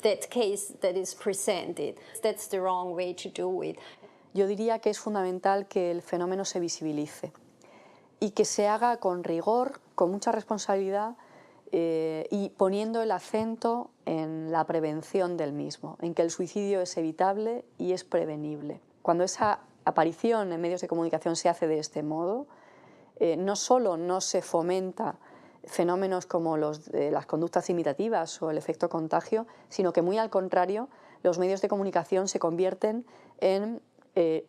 that case that is presented. That's the wrong way to do it. Yo diría que es fundamental que el fenómeno se visibilice y que se haga con rigor, con mucha responsabilidad y poniendo el acento en la prevención del mismo, en que el suicidio es evitable y es prevenible. Cuando esa aparición en medios de comunicación se hace de este modo, no solo no se fomenta fenómenos como las conductas imitativas o el efecto contagio, sino que muy al contrario, los medios de comunicación se convierten en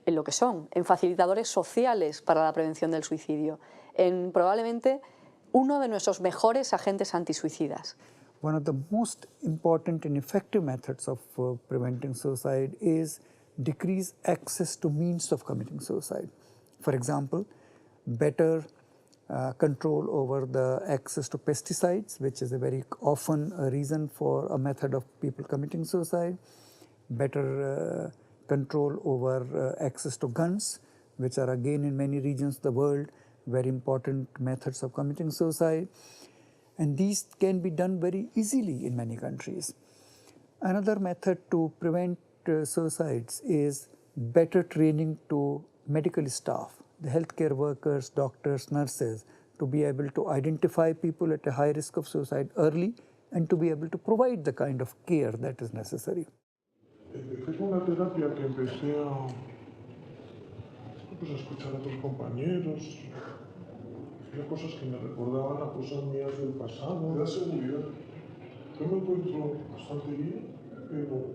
lo que son, en facilitadores sociales para la prevención del suicidio, en probablemente uno de nuestros mejores agentes antisuicidas. One of the most important and effective methods of preventing suicide is decrease access to means of committing suicide. For example, better control over the access to pesticides, which is a very often a reason for a method of people committing suicide, better control over access to guns, which are again in many regions of the world very important methods of committing suicide, and these can be done very easily in many countries. Another method to prevent suicides is better training to medical staff, the healthcare workers, doctors, nurses, to be able to identify people at a high risk of suicide early and to be able to provide the kind of care that is necessary. Empecé con la terapia que empecé a escuchar a otros compañeros, había cosas que me recordaban a cosas mías del pasado. Me da seguridad. Yo me encuentro bastante bien, pero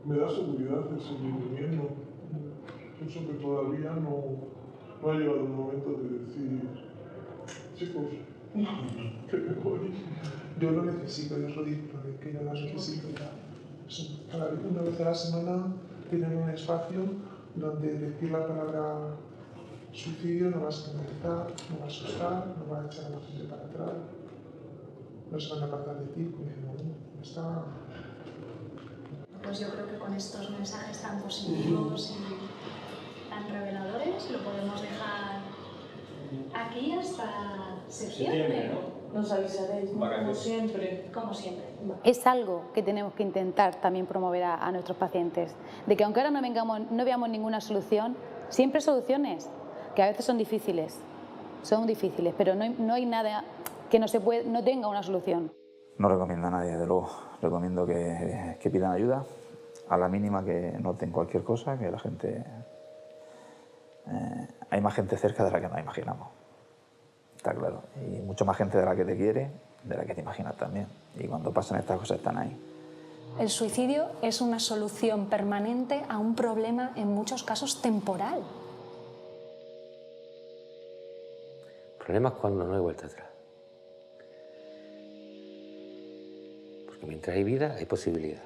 me da seguridad el seguir viviendo. Pienso que todavía no ha llegado el momento de decir, chicos, que me voy. Yo lo necesito, yo soy que yo lo necesito ya. Una vez a la semana tienen un espacio donde decir la palabra suicidio no va a estigmatizar, no va a asustar, no va a echar a la gente para atrás, no se van a apartar de ti, porque no está. Pues yo creo que con estos mensajes tan positivos y tan reveladores lo podemos dejar aquí hasta septiembre, ¿no? Nos avisaréis, ¿no? Como siempre. Como siempre. Es algo que tenemos que intentar también promover a nuestros pacientes, de que aunque ahora no veamos ninguna solución, siempre hay soluciones, que a veces son difíciles, pero no hay nada que no tenga una solución. No recomiendo a nadie, desde luego. Recomiendo que pidan ayuda, a la mínima que noten cualquier cosa, que la gente... hay más gente cerca de la que nos imaginamos, está claro. Y mucho más gente de la que te quiere, de la que te imaginas también. Y cuando pasan estas cosas están ahí. El suicidio es una solución permanente a un problema, en muchos casos, temporal. El problema es cuando no hay vuelta atrás. Porque mientras hay vida, hay posibilidad.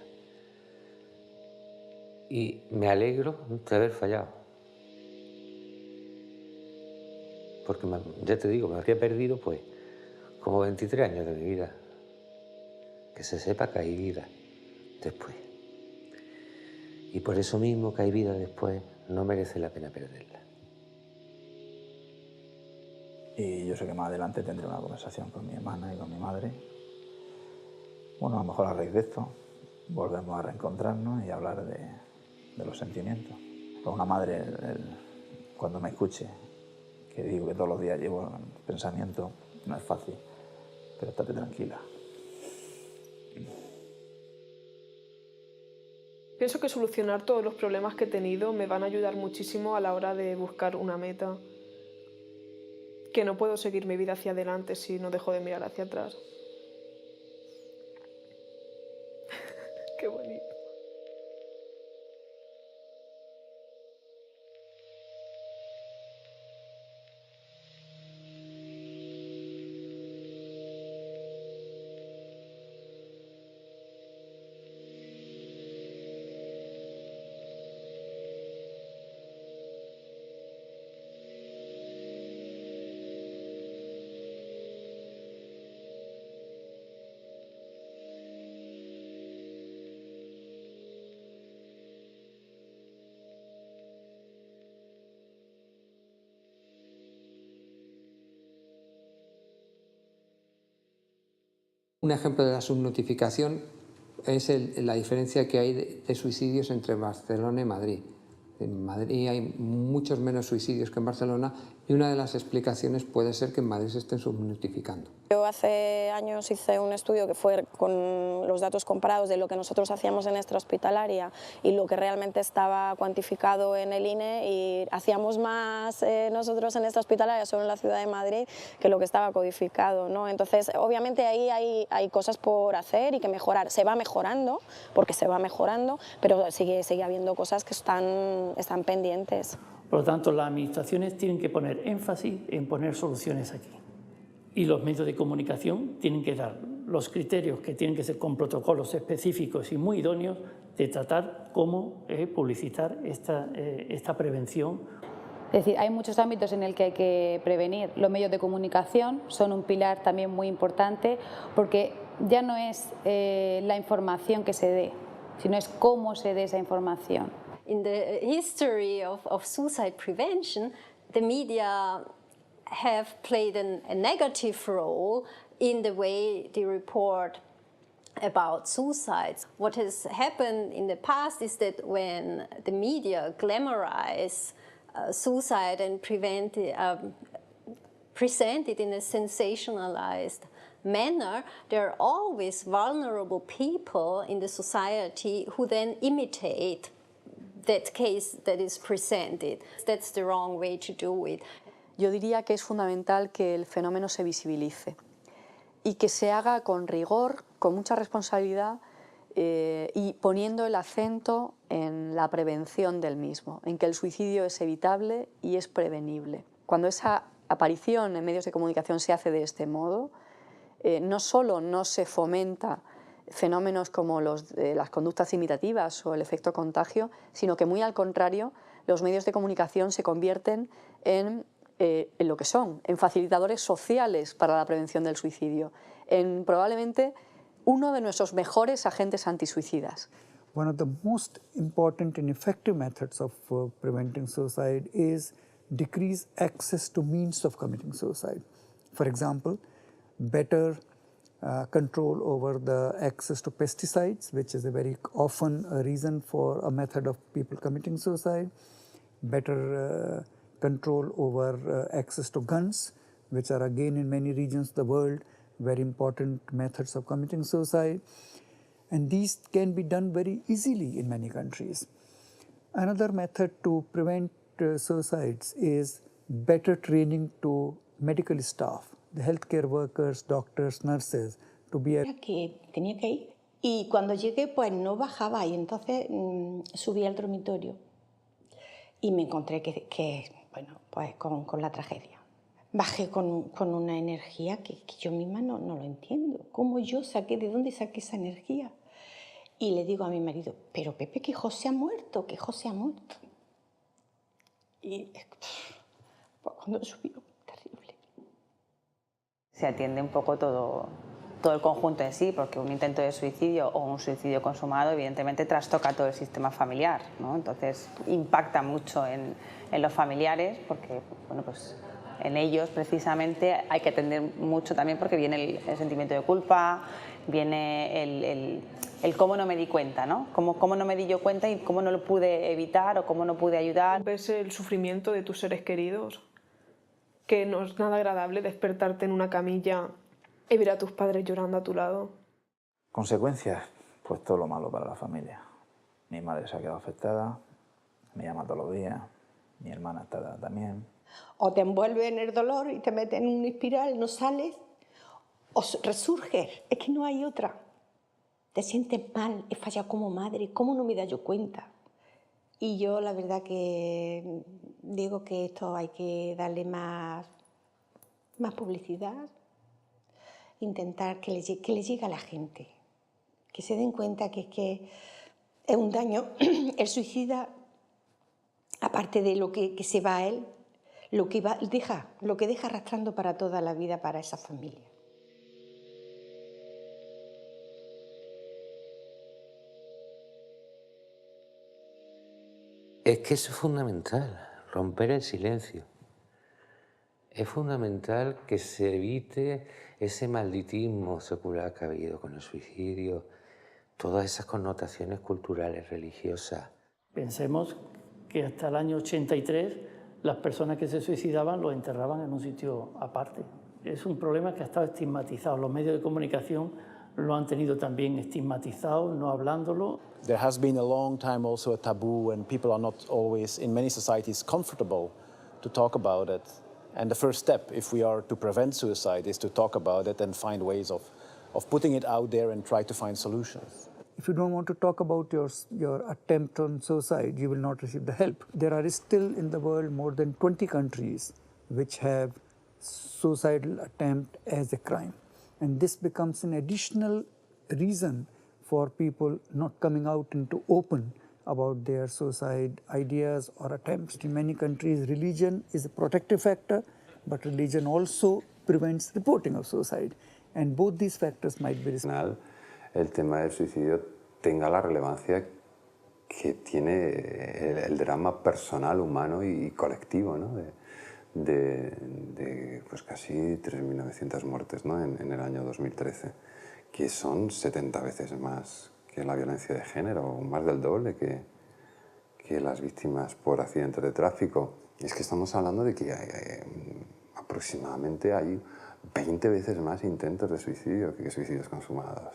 Y me alegro de haber fallado. Porque, ya te digo, me habría perdido, pues, como 23 años de mi vida. Que se sepa que hay vida después. Y por eso mismo que hay vida después, no merece la pena perderla. Y yo sé que más adelante tendré una conversación con mi hermana y con mi madre. Bueno, a lo mejor a raíz de esto volvemos a reencontrarnos y hablar de los sentimientos. Con una madre, cuando me escuche, que digo que todos los días llevo el pensamiento, no es fácil, pero estate tranquila. Pienso que solucionar todos los problemas que he tenido me van a ayudar muchísimo a la hora de buscar una meta. Que no puedo seguir mi vida hacia adelante si no dejo de mirar hacia atrás. Qué bonito. Un ejemplo de la subnotificación es la diferencia que hay de suicidios entre Barcelona y Madrid. En Madrid hay muchos menos suicidios que en Barcelona y una de las explicaciones puede ser que en Madrid se estén subnotificando. Yo hace años hice un estudio que fue con los datos comparados de lo que nosotros hacíamos en extrahospitalaria y lo que realmente estaba cuantificado en el INE, y hacíamos más nosotros en extrahospitalaria solo en la ciudad de Madrid que lo que estaba codificado, ¿no? Entonces, obviamente ahí hay cosas por hacer y que mejorar. Se va mejorando, porque se va mejorando, pero sigue habiendo cosas que están pendientes. Por lo tanto, las administraciones tienen que poner énfasis en poner soluciones aquí. Y los medios de comunicación tienen que dar los criterios que tienen que ser con protocolos específicos y muy idóneos de tratar cómo publicitar esta prevención. Es decir, hay muchos ámbitos en el que hay que prevenir. Los medios de comunicación son un pilar también muy importante, porque ya no es la información que se dé, sino es cómo se dé esa información. In the history of suicide prevention, the media have played a negative role in the way they report about suicides. What has happened in the past is that when the media glamorize suicide and present it in a sensationalized manner, there are always vulnerable people in the society who then imitate that case that is presented. That's the wrong way to do it. Yo diría que es fundamental que el fenómeno se visibilice y que se haga con rigor, con mucha responsabilidad y poniendo el acento en la prevención del mismo, en que el suicidio es evitable y es prevenible. Cuando esa aparición en medios de comunicación se hace de este modo, no solo no se fomenta fenómenos como las conductas imitativas o el efecto contagio, sino que muy al contrario, los medios de comunicación se convierten en lo que son, en facilitadores sociales para la prevención del suicidio, en probablemente uno de nuestros mejores agentes antisuicidas. One of the most important and effective methods of preventing suicide is decrease access to means of committing suicide. For example, better control over the access to pesticides, which is a very often a reason for a method of people committing suicide, better control over access to guns, which are again in many regions of the world very important methods of committing suicide, and these can be done very easily in many countries. Another method to prevent suicides is better training to medical staff, the healthcare workers, doctors, nurses, to be que tenía que ir Y cuando llegué, pues no bajaba y entonces subí al dormitorio y me encontré bueno, pues con la tragedia. Bajé con una energía que yo misma no lo entiendo. ¿Cómo yo de dónde saqué esa energía? Y le digo a mi marido, pero Pepe, que José ha muerto, que José ha muerto. Y pues cuando subió, terrible. Se atiende un poco todo el conjunto en sí, porque un intento de suicidio o un suicidio consumado evidentemente trastoca todo el sistema familiar, ¿no? Entonces impacta mucho en los familiares, porque bueno, pues en ellos precisamente hay que atender mucho también, porque viene el sentimiento de culpa, viene el cómo no me di cuenta, ¿no? Cómo no me di yo cuenta y cómo no lo pude evitar o cómo no pude ayudar. Ves el sufrimiento de tus seres queridos, que no es nada agradable despertarte en una camilla y ver a tus padres llorando a tu lado. Consecuencias, pues todo lo malo para la familia. Mi madre se ha quedado afectada, me llama todos los días, mi hermana está también. O te envuelves en el dolor y te metes en una espiral, no sales, o resurges, es que no hay otra. Te sientes mal, he fallado como madre, ¿cómo no me da yo cuenta? Y yo la verdad que digo que esto hay que darle más publicidad, intentar que le llegue a la gente, que se den cuenta que es un daño. El suicida, aparte de lo que se va a él, lo que deja arrastrando para toda la vida para esa familia. Es que eso es fundamental, romper el silencio. Es fundamental que se evite ese malditismo secular que ha habido con el suicidio, todas esas connotaciones culturales, religiosas. Pensemos que hasta el año 83 las personas que se suicidaban los enterraban en un sitio aparte. Es un problema que ha estado estigmatizado. Los medios de comunicación lo han tenido también estigmatizado, no hablándolo. There has been a long time also a taboo, and people are not always, in many societies, comfortable to talk about it. And the first step, if we are to prevent suicide, is to talk about it and find ways of putting it out there and try to find solutions. If you don't want to talk about your attempt on suicide, you will not receive the help. There are still in the world more than 20 countries which have suicidal attempt as a crime. And this becomes an additional reason for people not coming out into open about their suicide ideas or attempts. In many countries, religion is a protective factor, but religion also prevents reporting of suicide. And both these factors might be responsible. El tema del suicidio tenga la relevancia que tiene el drama personal, humano y colectivo, ¿no? de pues casi 3.900 muertes, ¿no? en el año 2013, que son 70 veces más que la violencia de género, o más del doble que las víctimas por accidentes de tráfico. Y es que estamos hablando de que aproximadamente hay 20 veces más intentos de suicidio que suicidios consumados.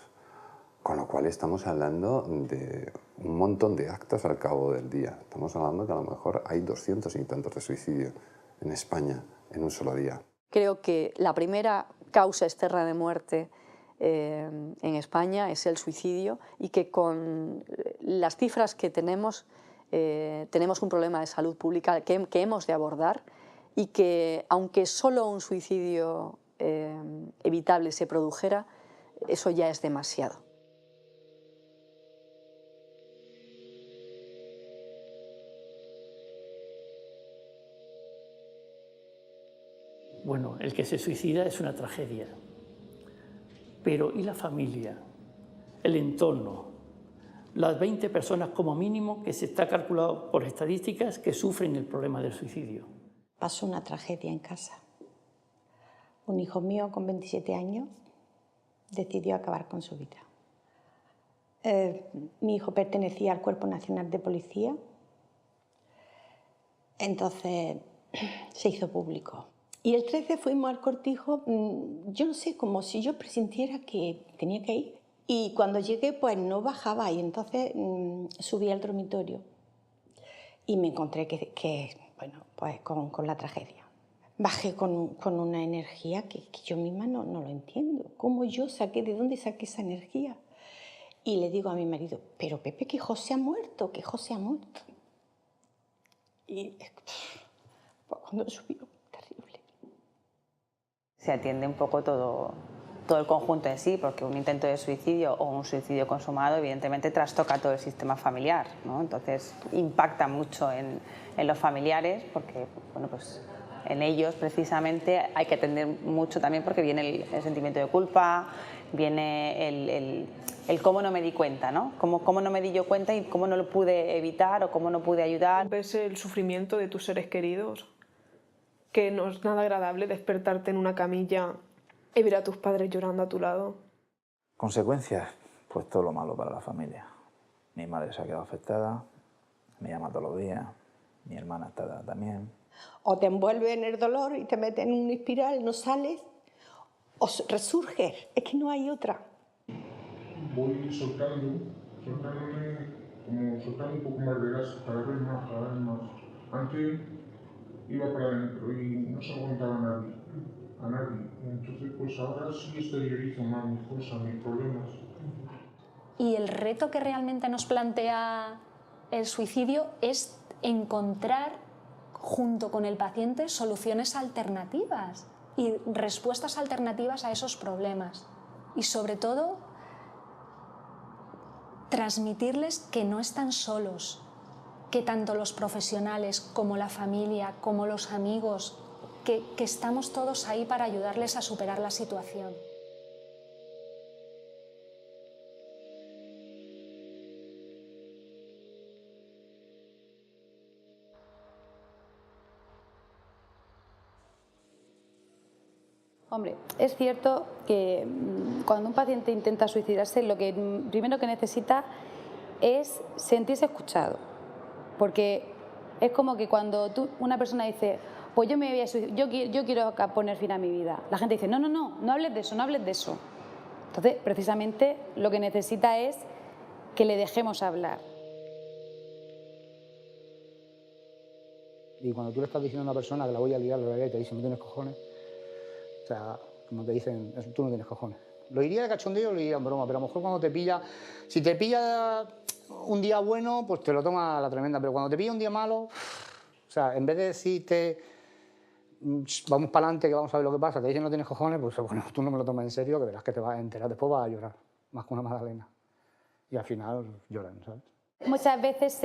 Con lo cual estamos hablando de un montón de actos al cabo del día. Estamos hablando que a lo mejor hay 200 intentos de suicidio en España en un solo día. Creo que la primera causa externa de muerte en España es el suicidio y que con las cifras que tenemos un problema de salud pública que hemos de abordar y que aunque solo un suicidio evitable se produjera, eso ya es demasiado. Bueno, el que se suicida es una tragedia. Pero ¿y la familia? El entorno. Las 20 personas como mínimo que se está calculado por estadísticas que sufren el problema del suicidio. Pasó una tragedia en casa. Un hijo mío con 27 años decidió acabar con su vida. Mi hijo pertenecía al Cuerpo Nacional de Policía, entonces se hizo público. Y el 13 fuimos al cortijo, yo no sé, como si yo presintiera que tenía que ir. Y cuando llegué, pues no bajaba y entonces subí al dormitorio y me encontré bueno, pues con la tragedia. Bajé con una energía que yo misma no lo entiendo. ¿Cómo yo de dónde saqué esa energía? Y le digo a mi marido, pero Pepe, que José ha muerto, que José ha muerto. Y pues, cuando subió, terrible. Se atiende un poco todo el conjunto en sí, porque un intento de suicidio o un suicidio consumado evidentemente trastoca todo el sistema familiar, ¿no? Entonces impacta mucho en los familiares, porque bueno, pues en ellos precisamente hay que atender mucho también, porque viene el sentimiento de culpa, viene el cómo no me di cuenta, ¿no? Cómo no me di yo cuenta y cómo no lo pude evitar o cómo no pude ayudar. Ves el sufrimiento de tus seres queridos, que no es nada agradable despertarte en una camilla y ver a tus padres llorando a tu lado. Consecuencias, pues todo lo malo para la familia. Mi madre se ha quedado afectada, me llama todos los días, mi hermana está también. O te envuelves en el dolor y te metes en una espiral, no sales, o resurges, es que no hay otra. Voy soltándome, como soltando un poco más de gas, cada vez más. Antes iba para adentro y no se aguantaba a nadie. Entonces pues ahora sí exteriorizo más mis cosas, mis problemas. Y el reto que realmente nos plantea el suicidio es encontrar, junto con el paciente, soluciones alternativas y respuestas alternativas a esos problemas. Y sobre todo, transmitirles que no están solos, que tanto los profesionales como la familia, como los amigos, que estamos todos ahí para ayudarles a superar la situación. Hombre, es cierto que cuando un paciente intenta suicidarse, lo que primero que necesita es sentirse escuchado. Porque es como que cuando una persona dice, pues yo me voy a suicidar, yo quiero poner fin a mi vida, la gente dice, no hables de eso, no hables de eso. Entonces, precisamente, lo que necesita es que le dejemos hablar. Y cuando tú le estás diciendo a una persona que la voy a liar, y te dicen, no tienes cojones, o sea, como te dicen, tú no tienes cojones. Lo diría de cachondeo, lo diría en broma, pero a lo mejor cuando te pilla, si te pilla un día bueno, pues te lo toma a la tremenda, pero cuando te pilla un día malo, o sea, en vez de decirte, vamos para adelante, que vamos a ver lo que pasa, te dicen no tienes cojones, pues bueno, tú no me lo tomas en serio, que verás que te vas a enterar, después vas a llorar, más que una magdalena. Y al final lloran, ¿sabes? Muchas veces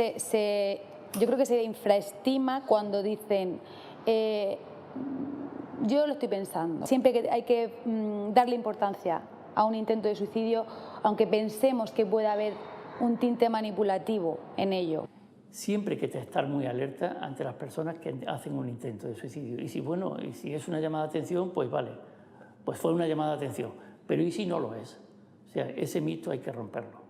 yo creo que se infraestima cuando dicen, yo lo estoy pensando. Siempre que hay que darle importancia a un intento de suicidio, aunque pensemos que puede haber un tinte manipulativo en ello. Siempre hay que estar muy alerta ante las personas que hacen un intento de suicidio. Y si es una llamada de atención, pues vale, pues fue una llamada de atención. Pero ¿y si no lo es? O sea, ese mito hay que romperlo.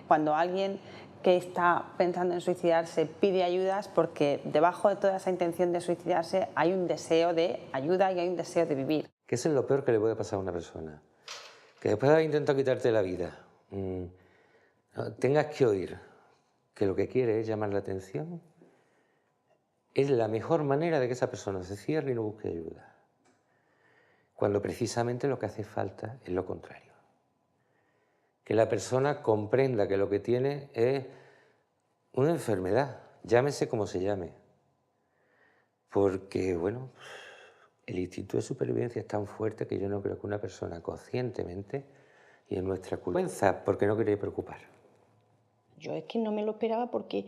Cuando alguien que está pensando en suicidarse pide ayudas, porque debajo de toda esa intención de suicidarse hay un deseo de ayuda y hay un deseo de vivir. Que eso es lo peor que le puede pasar a una persona. Que después de haber intentado quitarte la vida, tengas que oír que lo que quiere es llamar la atención, es la mejor manera de que esa persona se cierre y no busque ayuda. Cuando precisamente lo que hace falta es lo contrario. Que la persona comprenda que lo que tiene es una enfermedad, llámese como se llame. Porque, bueno, el instinto de supervivencia es tan fuerte que yo no creo que una persona conscientemente, y en nuestra culpa, porque no quería preocupar. Yo es que no me lo esperaba porque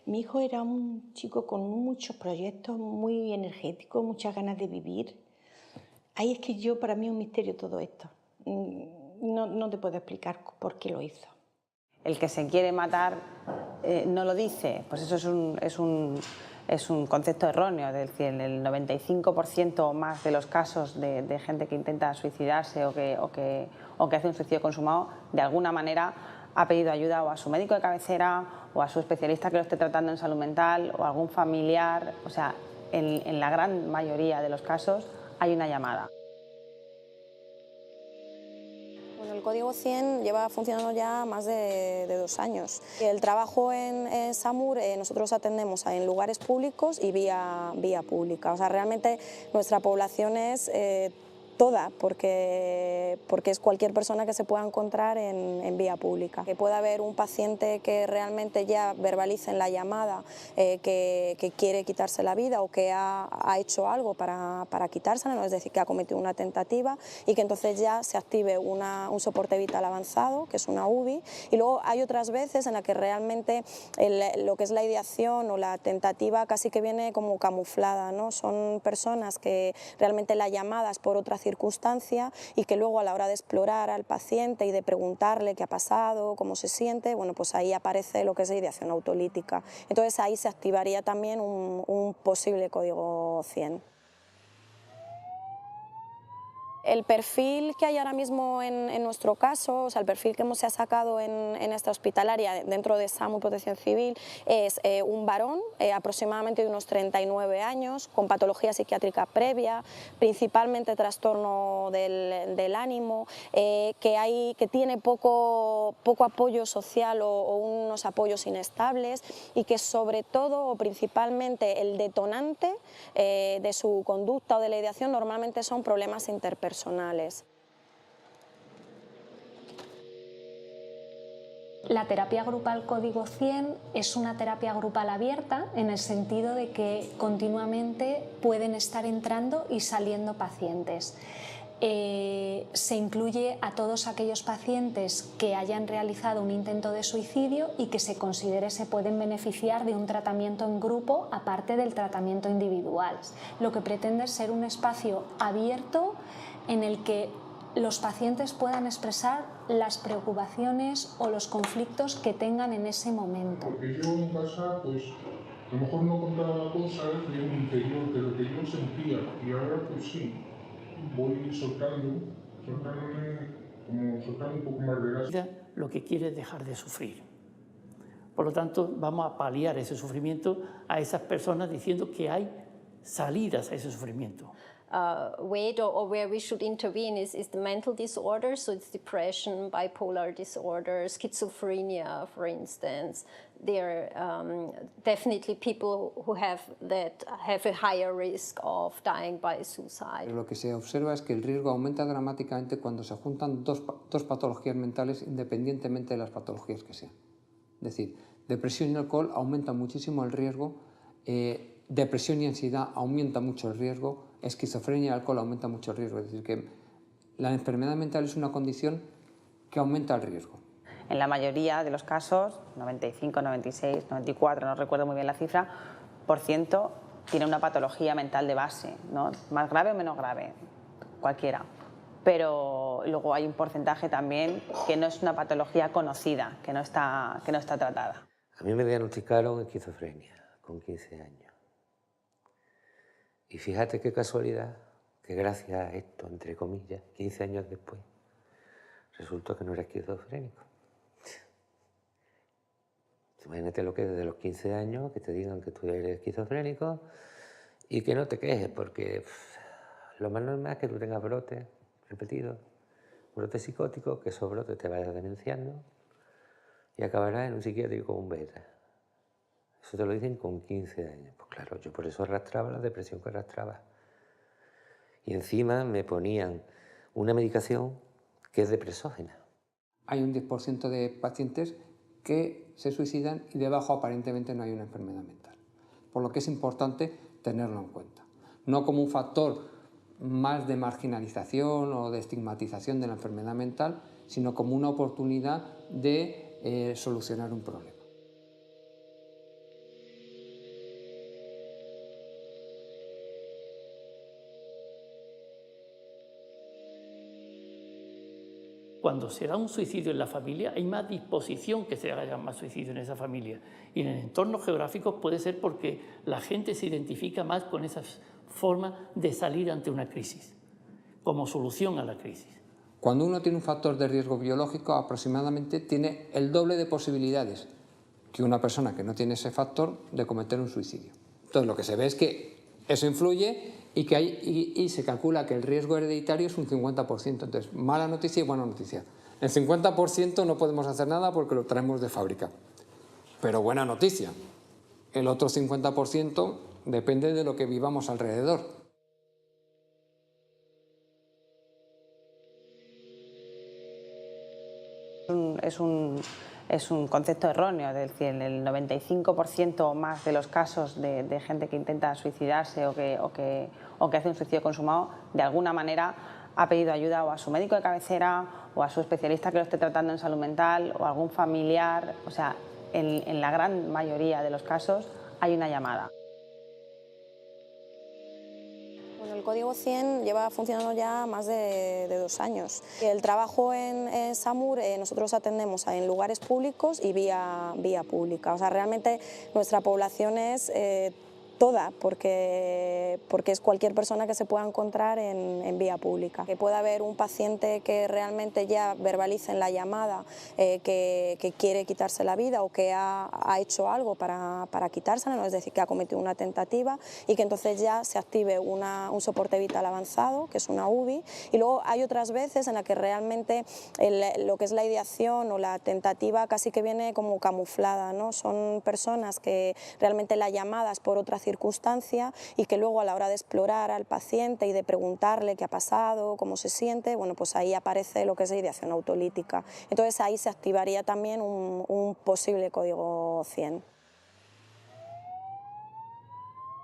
mi hijo era un chico con muchos proyectos, muy energético, muchas ganas de vivir. Ahí es que para mí es un misterio todo esto. No te puedo explicar por qué lo hizo. El que se quiere matar no lo dice, pues eso es un concepto erróneo. Es decir, en el 95% o más de los casos de gente que intenta suicidarse o que hace un suicidio consumado, de alguna manera ha pedido ayuda o a su médico de cabecera o a su especialista que lo esté tratando en salud mental o a algún familiar. O sea, en la gran mayoría de los casos hay una llamada. El Código 100 lleva funcionando ya más de 2 años. El trabajo en SAMUR nosotros atendemos en lugares públicos y vía pública. O sea, realmente nuestra población es toda, porque es cualquier persona que se pueda encontrar en vía pública. Que pueda haber un paciente que realmente ya verbalice en la llamada que quiere quitarse la vida o que ha hecho algo para quitársela, ¿no? Es decir, que ha cometido una tentativa, y que entonces ya se active un soporte vital avanzado, que es una UBI. Y luego hay otras veces en las que realmente lo que es la ideación o la tentativa casi que viene como camuflada, ¿no? Son personas que realmente la llamada es por otra circunstancia, y que luego a la hora de explorar al paciente y de preguntarle qué ha pasado, cómo se siente, bueno, pues ahí aparece lo que es la ideación autolítica. Entonces ahí se activaría también un posible código 100. El perfil que hay ahora mismo en nuestro caso, o sea, el perfil que se ha sacado en esta hospitalaria dentro de SAMUR Protección Civil, es un varón aproximadamente de unos 39 años, con patología psiquiátrica previa, principalmente trastorno del ánimo, que tiene poco apoyo social o unos apoyos inestables, y que sobre todo o principalmente el detonante de su conducta o de la ideación normalmente son problemas interpersonales. La terapia grupal Código 100 es una terapia grupal abierta en el sentido de que continuamente pueden estar entrando y saliendo pacientes. Se incluye a todos aquellos pacientes que hayan realizado un intento de suicidio y que se considere se pueden beneficiar de un tratamiento en grupo aparte del tratamiento individual. Lo que pretende es ser un espacio abierto en el que los pacientes puedan expresar las preocupaciones o los conflictos que tengan en ese momento. Porque yo en casa, pues, a lo mejor no contaba cosas de mi interior, de lo que yo sentía, y ahora pues sí, voy soltándome, como soltando un poco más de gas. Lo que quiere es dejar de sufrir. Por lo tanto, vamos a paliar ese sufrimiento a esas personas diciendo que hay salidas a ese sufrimiento. Weight or where we should intervene is the mental disorders, so it's depression, bipolar disorder, schizophrenia, for instance. There are definitely people who have a higher risk of dying by suicide. Lo que se observa es que el riesgo aumenta dramáticamente cuando se juntan dos patologías mentales independientemente de las patologías que sean. Es decir, depresión y alcohol aumenta muchísimo el riesgo, depresión y ansiedad aumenta mucho el riesgo, esquizofrenia y alcohol aumenta mucho el riesgo. Es decir, que la enfermedad mental es una condición que aumenta el riesgo. En la mayoría de los casos, 95, 96, 94, no recuerdo muy bien la cifra, % tiene una patología mental de base, ¿no? Más grave o menos grave, cualquiera. Pero luego hay un porcentaje también que no es una patología conocida, que no está tratada. A mí me diagnosticaron esquizofrenia con 15 años. Y fíjate qué casualidad, que gracias a esto, entre comillas, 15 años después, resultó que no era esquizofrénico. Imagínate lo que es desde los 15 años, que te digan que tú eres esquizofrénico y que no te quejes, porque lo más normal es que tú tengas brotes repetidos, brotes psicóticos, que esos brotes te vayas demenciando y acabarás en un psiquiátrico con un beta. Eso te lo dicen con 15 años. Pues claro, yo por eso arrastraba la depresión que arrastraba. Y encima me ponían una medicación que es depresógena. Hay un 10% de pacientes que se suicidan y debajo aparentemente no hay una enfermedad mental. Por lo que es importante tenerlo en cuenta. No como un factor más de marginalización o de estigmatización de la enfermedad mental, sino como una oportunidad de solucionar un problema. Cuando se da un suicidio en la familia, hay más disposición que se haga más suicidio en esa familia. Y en entornos geográficos puede ser porque la gente se identifica más con esa forma de salir ante una crisis, como solución a la crisis. Cuando uno tiene un factor de riesgo biológico, aproximadamente tiene el doble de posibilidades que una persona que no tiene ese factor de cometer un suicidio. Entonces lo que se ve es que eso influye y se calcula que el riesgo hereditario es un 50%. Entonces, mala noticia y buena noticia. El 50% no podemos hacer nada porque lo traemos de fábrica. Pero buena noticia, el otro 50% depende de lo que vivamos alrededor. un concepto erróneo, es decir, en el 95% o más de los casos de gente que intenta suicidarse o que hace un suicidio consumado, de alguna manera ha pedido ayuda o a su médico de cabecera o a su especialista que lo esté tratando en salud mental o a algún familiar. O sea, en la gran mayoría de los casos hay una llamada. Bueno, el Código 100 lleva funcionando ya más de 2 años. El trabajo en SAMUR, nosotros atendemos en lugares públicos y vía pública. O sea, realmente nuestra población es toda, porque es cualquier persona que se pueda encontrar en vía pública. Que pueda haber un paciente que realmente ya verbalice en la llamada que quiere quitarse la vida o que ha hecho algo para quitársela, ¿no? Es decir, que ha cometido una tentativa y que entonces ya se active un soporte vital avanzado, que es una UBI. Y luego hay otras veces en las que realmente lo que es la ideación o la tentativa casi que viene como camuflada, ¿no? Son personas que realmente la llamada es por otra circunstancia y que luego a la hora de explorar al paciente y de preguntarle qué ha pasado, cómo se siente, bueno, pues ahí aparece lo que es la ideación autolítica. Entonces ahí se activaría también un posible Código 100.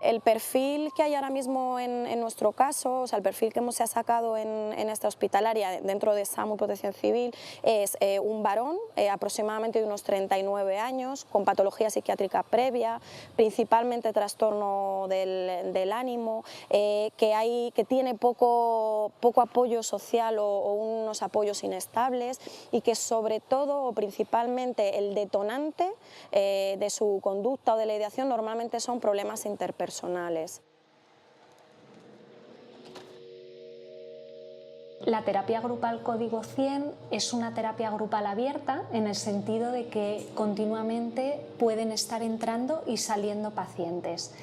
El perfil que hay ahora mismo en nuestro caso, o sea, el perfil que se ha sacado en esta hospitalaria dentro de SAMUR Protección Civil es un varón aproximadamente de unos 39 años, con patología psiquiátrica previa, principalmente trastorno del ánimo, que tiene poco apoyo social o unos apoyos inestables y que sobre todo o principalmente el detonante de su conducta o de la ideación normalmente son problemas interpersonales. La terapia grupal Código 100 es una terapia grupal abierta en el sentido de que continuamente pueden estar entrando y saliendo pacientes.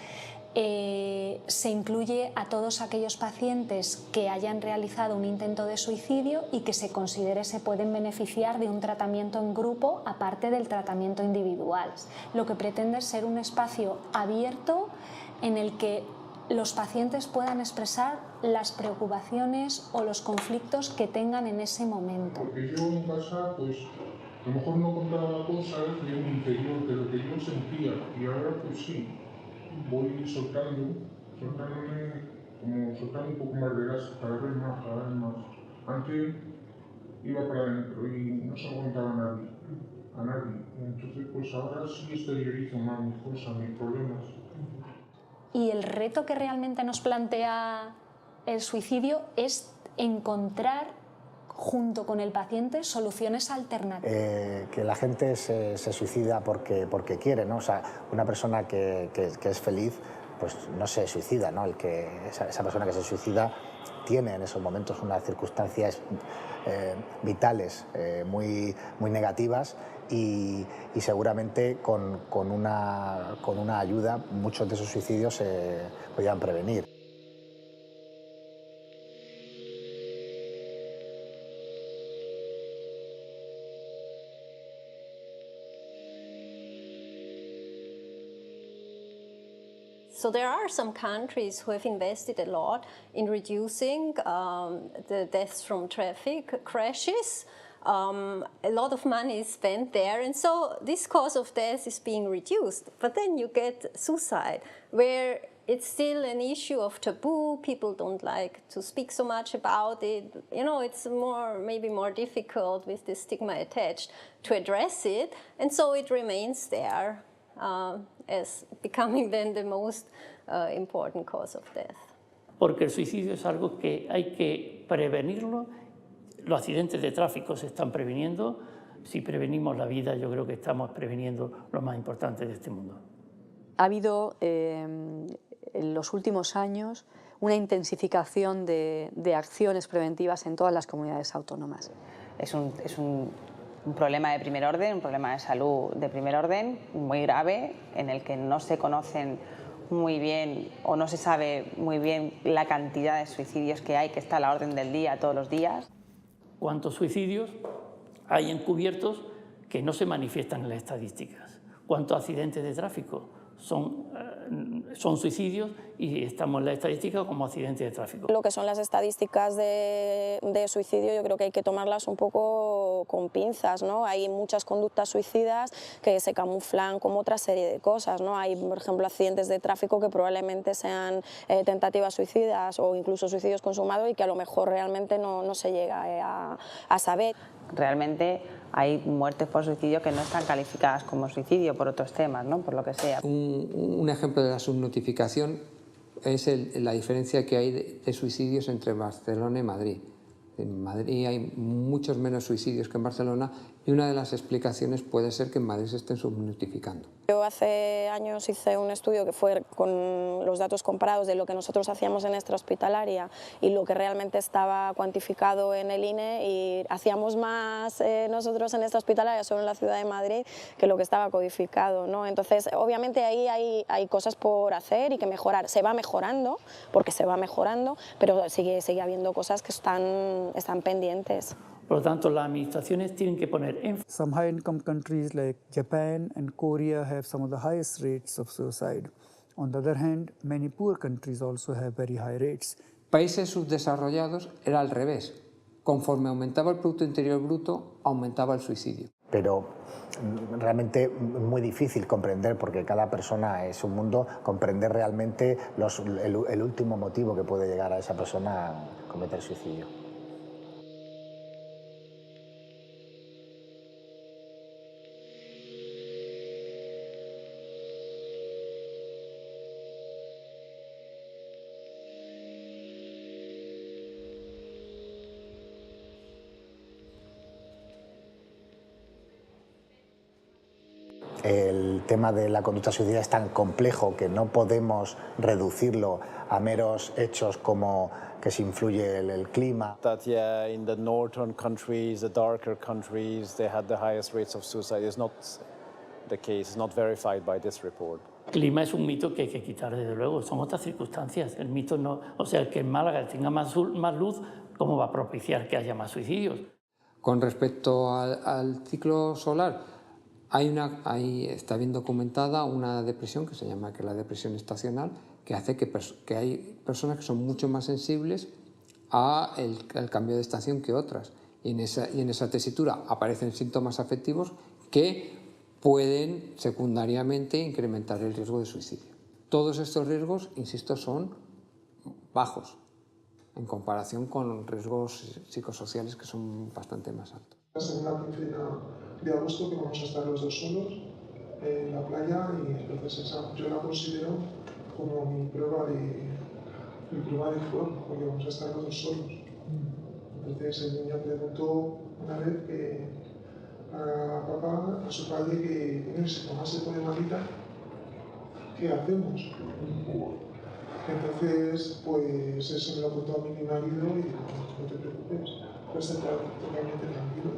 Se incluye a todos aquellos pacientes que hayan realizado un intento de suicidio y que se considere se pueden beneficiar de un tratamiento en grupo aparte del tratamiento individual. Lo que pretende es ser un espacio abierto en el que los pacientes puedan expresar las preocupaciones o los conflictos que tengan en ese momento. Porque yo en casa, pues, a lo mejor no contaba cosas de mi interior, de lo que yo sentía, y ahora pues sí, voy soltándome, como soltando un poco más de gas, cada vez más. Antes iba para adentro y no se aguantaba a nadie. Entonces pues ahora sí exteriorizo más mis cosas, mis problemas. Y el reto que realmente nos plantea el suicidio es encontrar, junto con el paciente, soluciones alternativas. Que la gente se suicida porque quiere, ¿no? O sea, una persona que es feliz, pues no se suicida, ¿no? Esa persona que se suicida tiene en esos momentos unas circunstancias vitales muy negativas y seguramente con una ayuda muchos de esos suicidios se podían prevenir. So there are some countries who have invested a lot in reducing the deaths from traffic crashes. A lot of money is spent there, and so this cause of death is being reduced. But then you get suicide, where it's still an issue of taboo. People don't like to speak so much about it. You know, it's maybe more difficult with the stigma attached to address it, and so it remains there. As becoming then the most important cause of death. Porque el suicidio es algo que hay que prevenirlo. Los accidentes de tráfico se están previniendo. Si prevenimos la vida, yo creo que estamos previniendo lo más importante de este mundo. Ha habido en los últimos años una intensificación de acciones preventivas en todas las comunidades autónomas. Es un problema de primer orden, un problema de salud de primer orden muy grave, en el que no se conocen muy bien o no se sabe muy bien la cantidad de suicidios que hay, que está a la orden del día todos los días. ¿Cuántos suicidios hay encubiertos que no se manifiestan en las estadísticas? ¿Cuántos accidentes de tráfico son suicidios y estamos en la estadística como accidentes de tráfico? Lo que son las estadísticas de suicidio yo creo que hay que tomarlas un poco cogerlo con pinzas, ¿no? Hay muchas conductas suicidas que se camuflan como otra serie de cosas, ¿no? Hay, por ejemplo, accidentes de tráfico que probablemente sean tentativas suicidas o incluso suicidios consumados y que a lo mejor realmente no se llega a saber. Realmente hay muertes por suicidio que no están calificadas como suicidio por otros temas, ¿no? Por lo que sea. Un ejemplo de la subnotificación es la diferencia que hay de suicidios entre Barcelona y Madrid. En Madrid hay muchos menos suicidios que en Barcelona y una de las explicaciones puede ser que en Madrid se estén subnotificando. Yo hace años hice un estudio que fue con los datos comparados de lo que nosotros hacíamos en extrahospitalaria y lo que realmente estaba cuantificado en el INE, y hacíamos más nosotros en extrahospitalaria solo en la ciudad de Madrid que lo que estaba codificado, ¿no? Entonces, obviamente ahí hay cosas por hacer y que mejorar. Se va mejorando, porque se va mejorando, pero sigue habiendo cosas que están pendientes. Por lo tanto, las administraciones tienen que poner énfasis. Some high-income countries like Japan and Korea have some of the highest rates of suicide. On the other hand, many poor countries also have very high rates. Países subdesarrollados era al revés. Conforme aumentaba el Producto Interior Bruto, aumentaba el suicidio. Pero realmente muy difícil comprender, porque cada persona es un mundo, comprender realmente el último motivo que puede llegar a esa persona a cometer suicidio. El tema de la conducta suicida es tan complejo que no podemos reducirlo a meros hechos como que se influye el clima. That in the northern countries, the darker countries, they had the highest rates of suicide. It's not the case. It's not verified by this report. El clima es un mito que hay que quitar, desde luego. Son otras circunstancias. El mito no, o sea, que en Málaga tenga más luz, ¿cómo va a propiciar que haya más suicidios? Con respecto al ciclo solar, está bien documentada una depresión que se llama la depresión estacional, que hace que hay personas que son mucho más sensibles al cambio de estación que otras. Y en esa tesitura aparecen síntomas afectivos que pueden secundariamente incrementar el riesgo de suicidio. Todos estos riesgos, insisto, son bajos en comparación con riesgos psicosociales que son bastante más altos. La segunda quincena de agosto que vamos a estar los dos solos en la playa, y entonces yo la considero como mi prueba de fuego, porque vamos a estar los dos solos. Entonces el niño preguntó una vez a papá, a su padre, que si mamá se pone malita, ¿qué hacemos? Entonces, pues eso me lo contó a mi marido y dijo, no te preocupes, puedes estar totalmente tranquilo,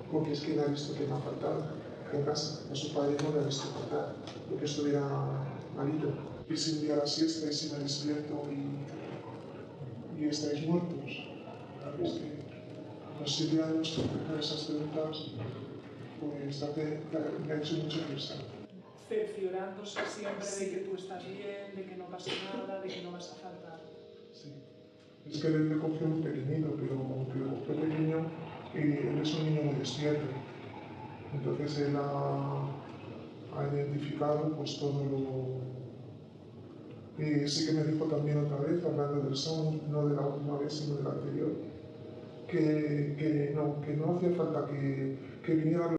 porque es que le ha visto que me ha faltado en casa. A su padre no le ha visto faltar, porque estuviera malito. Y si un día a la siesta y si me despierto y estáis muertos, es que los 7 años que me esas preguntas, pues me ha hecho mucho pensar. Cerciorándose siempre de que tú estás bien, de que no pasa nada, de que no vas a faltar. Sí. Es que él le cogió un pequeñito, pero como que lo cogió pequeño, él es un niño muy despierto. Entonces él ha identificado pues todo lo... sí que me dijo también otra vez, hablando del SAMUR, no de la última vez, sino de la anterior, que no hacía falta que viniera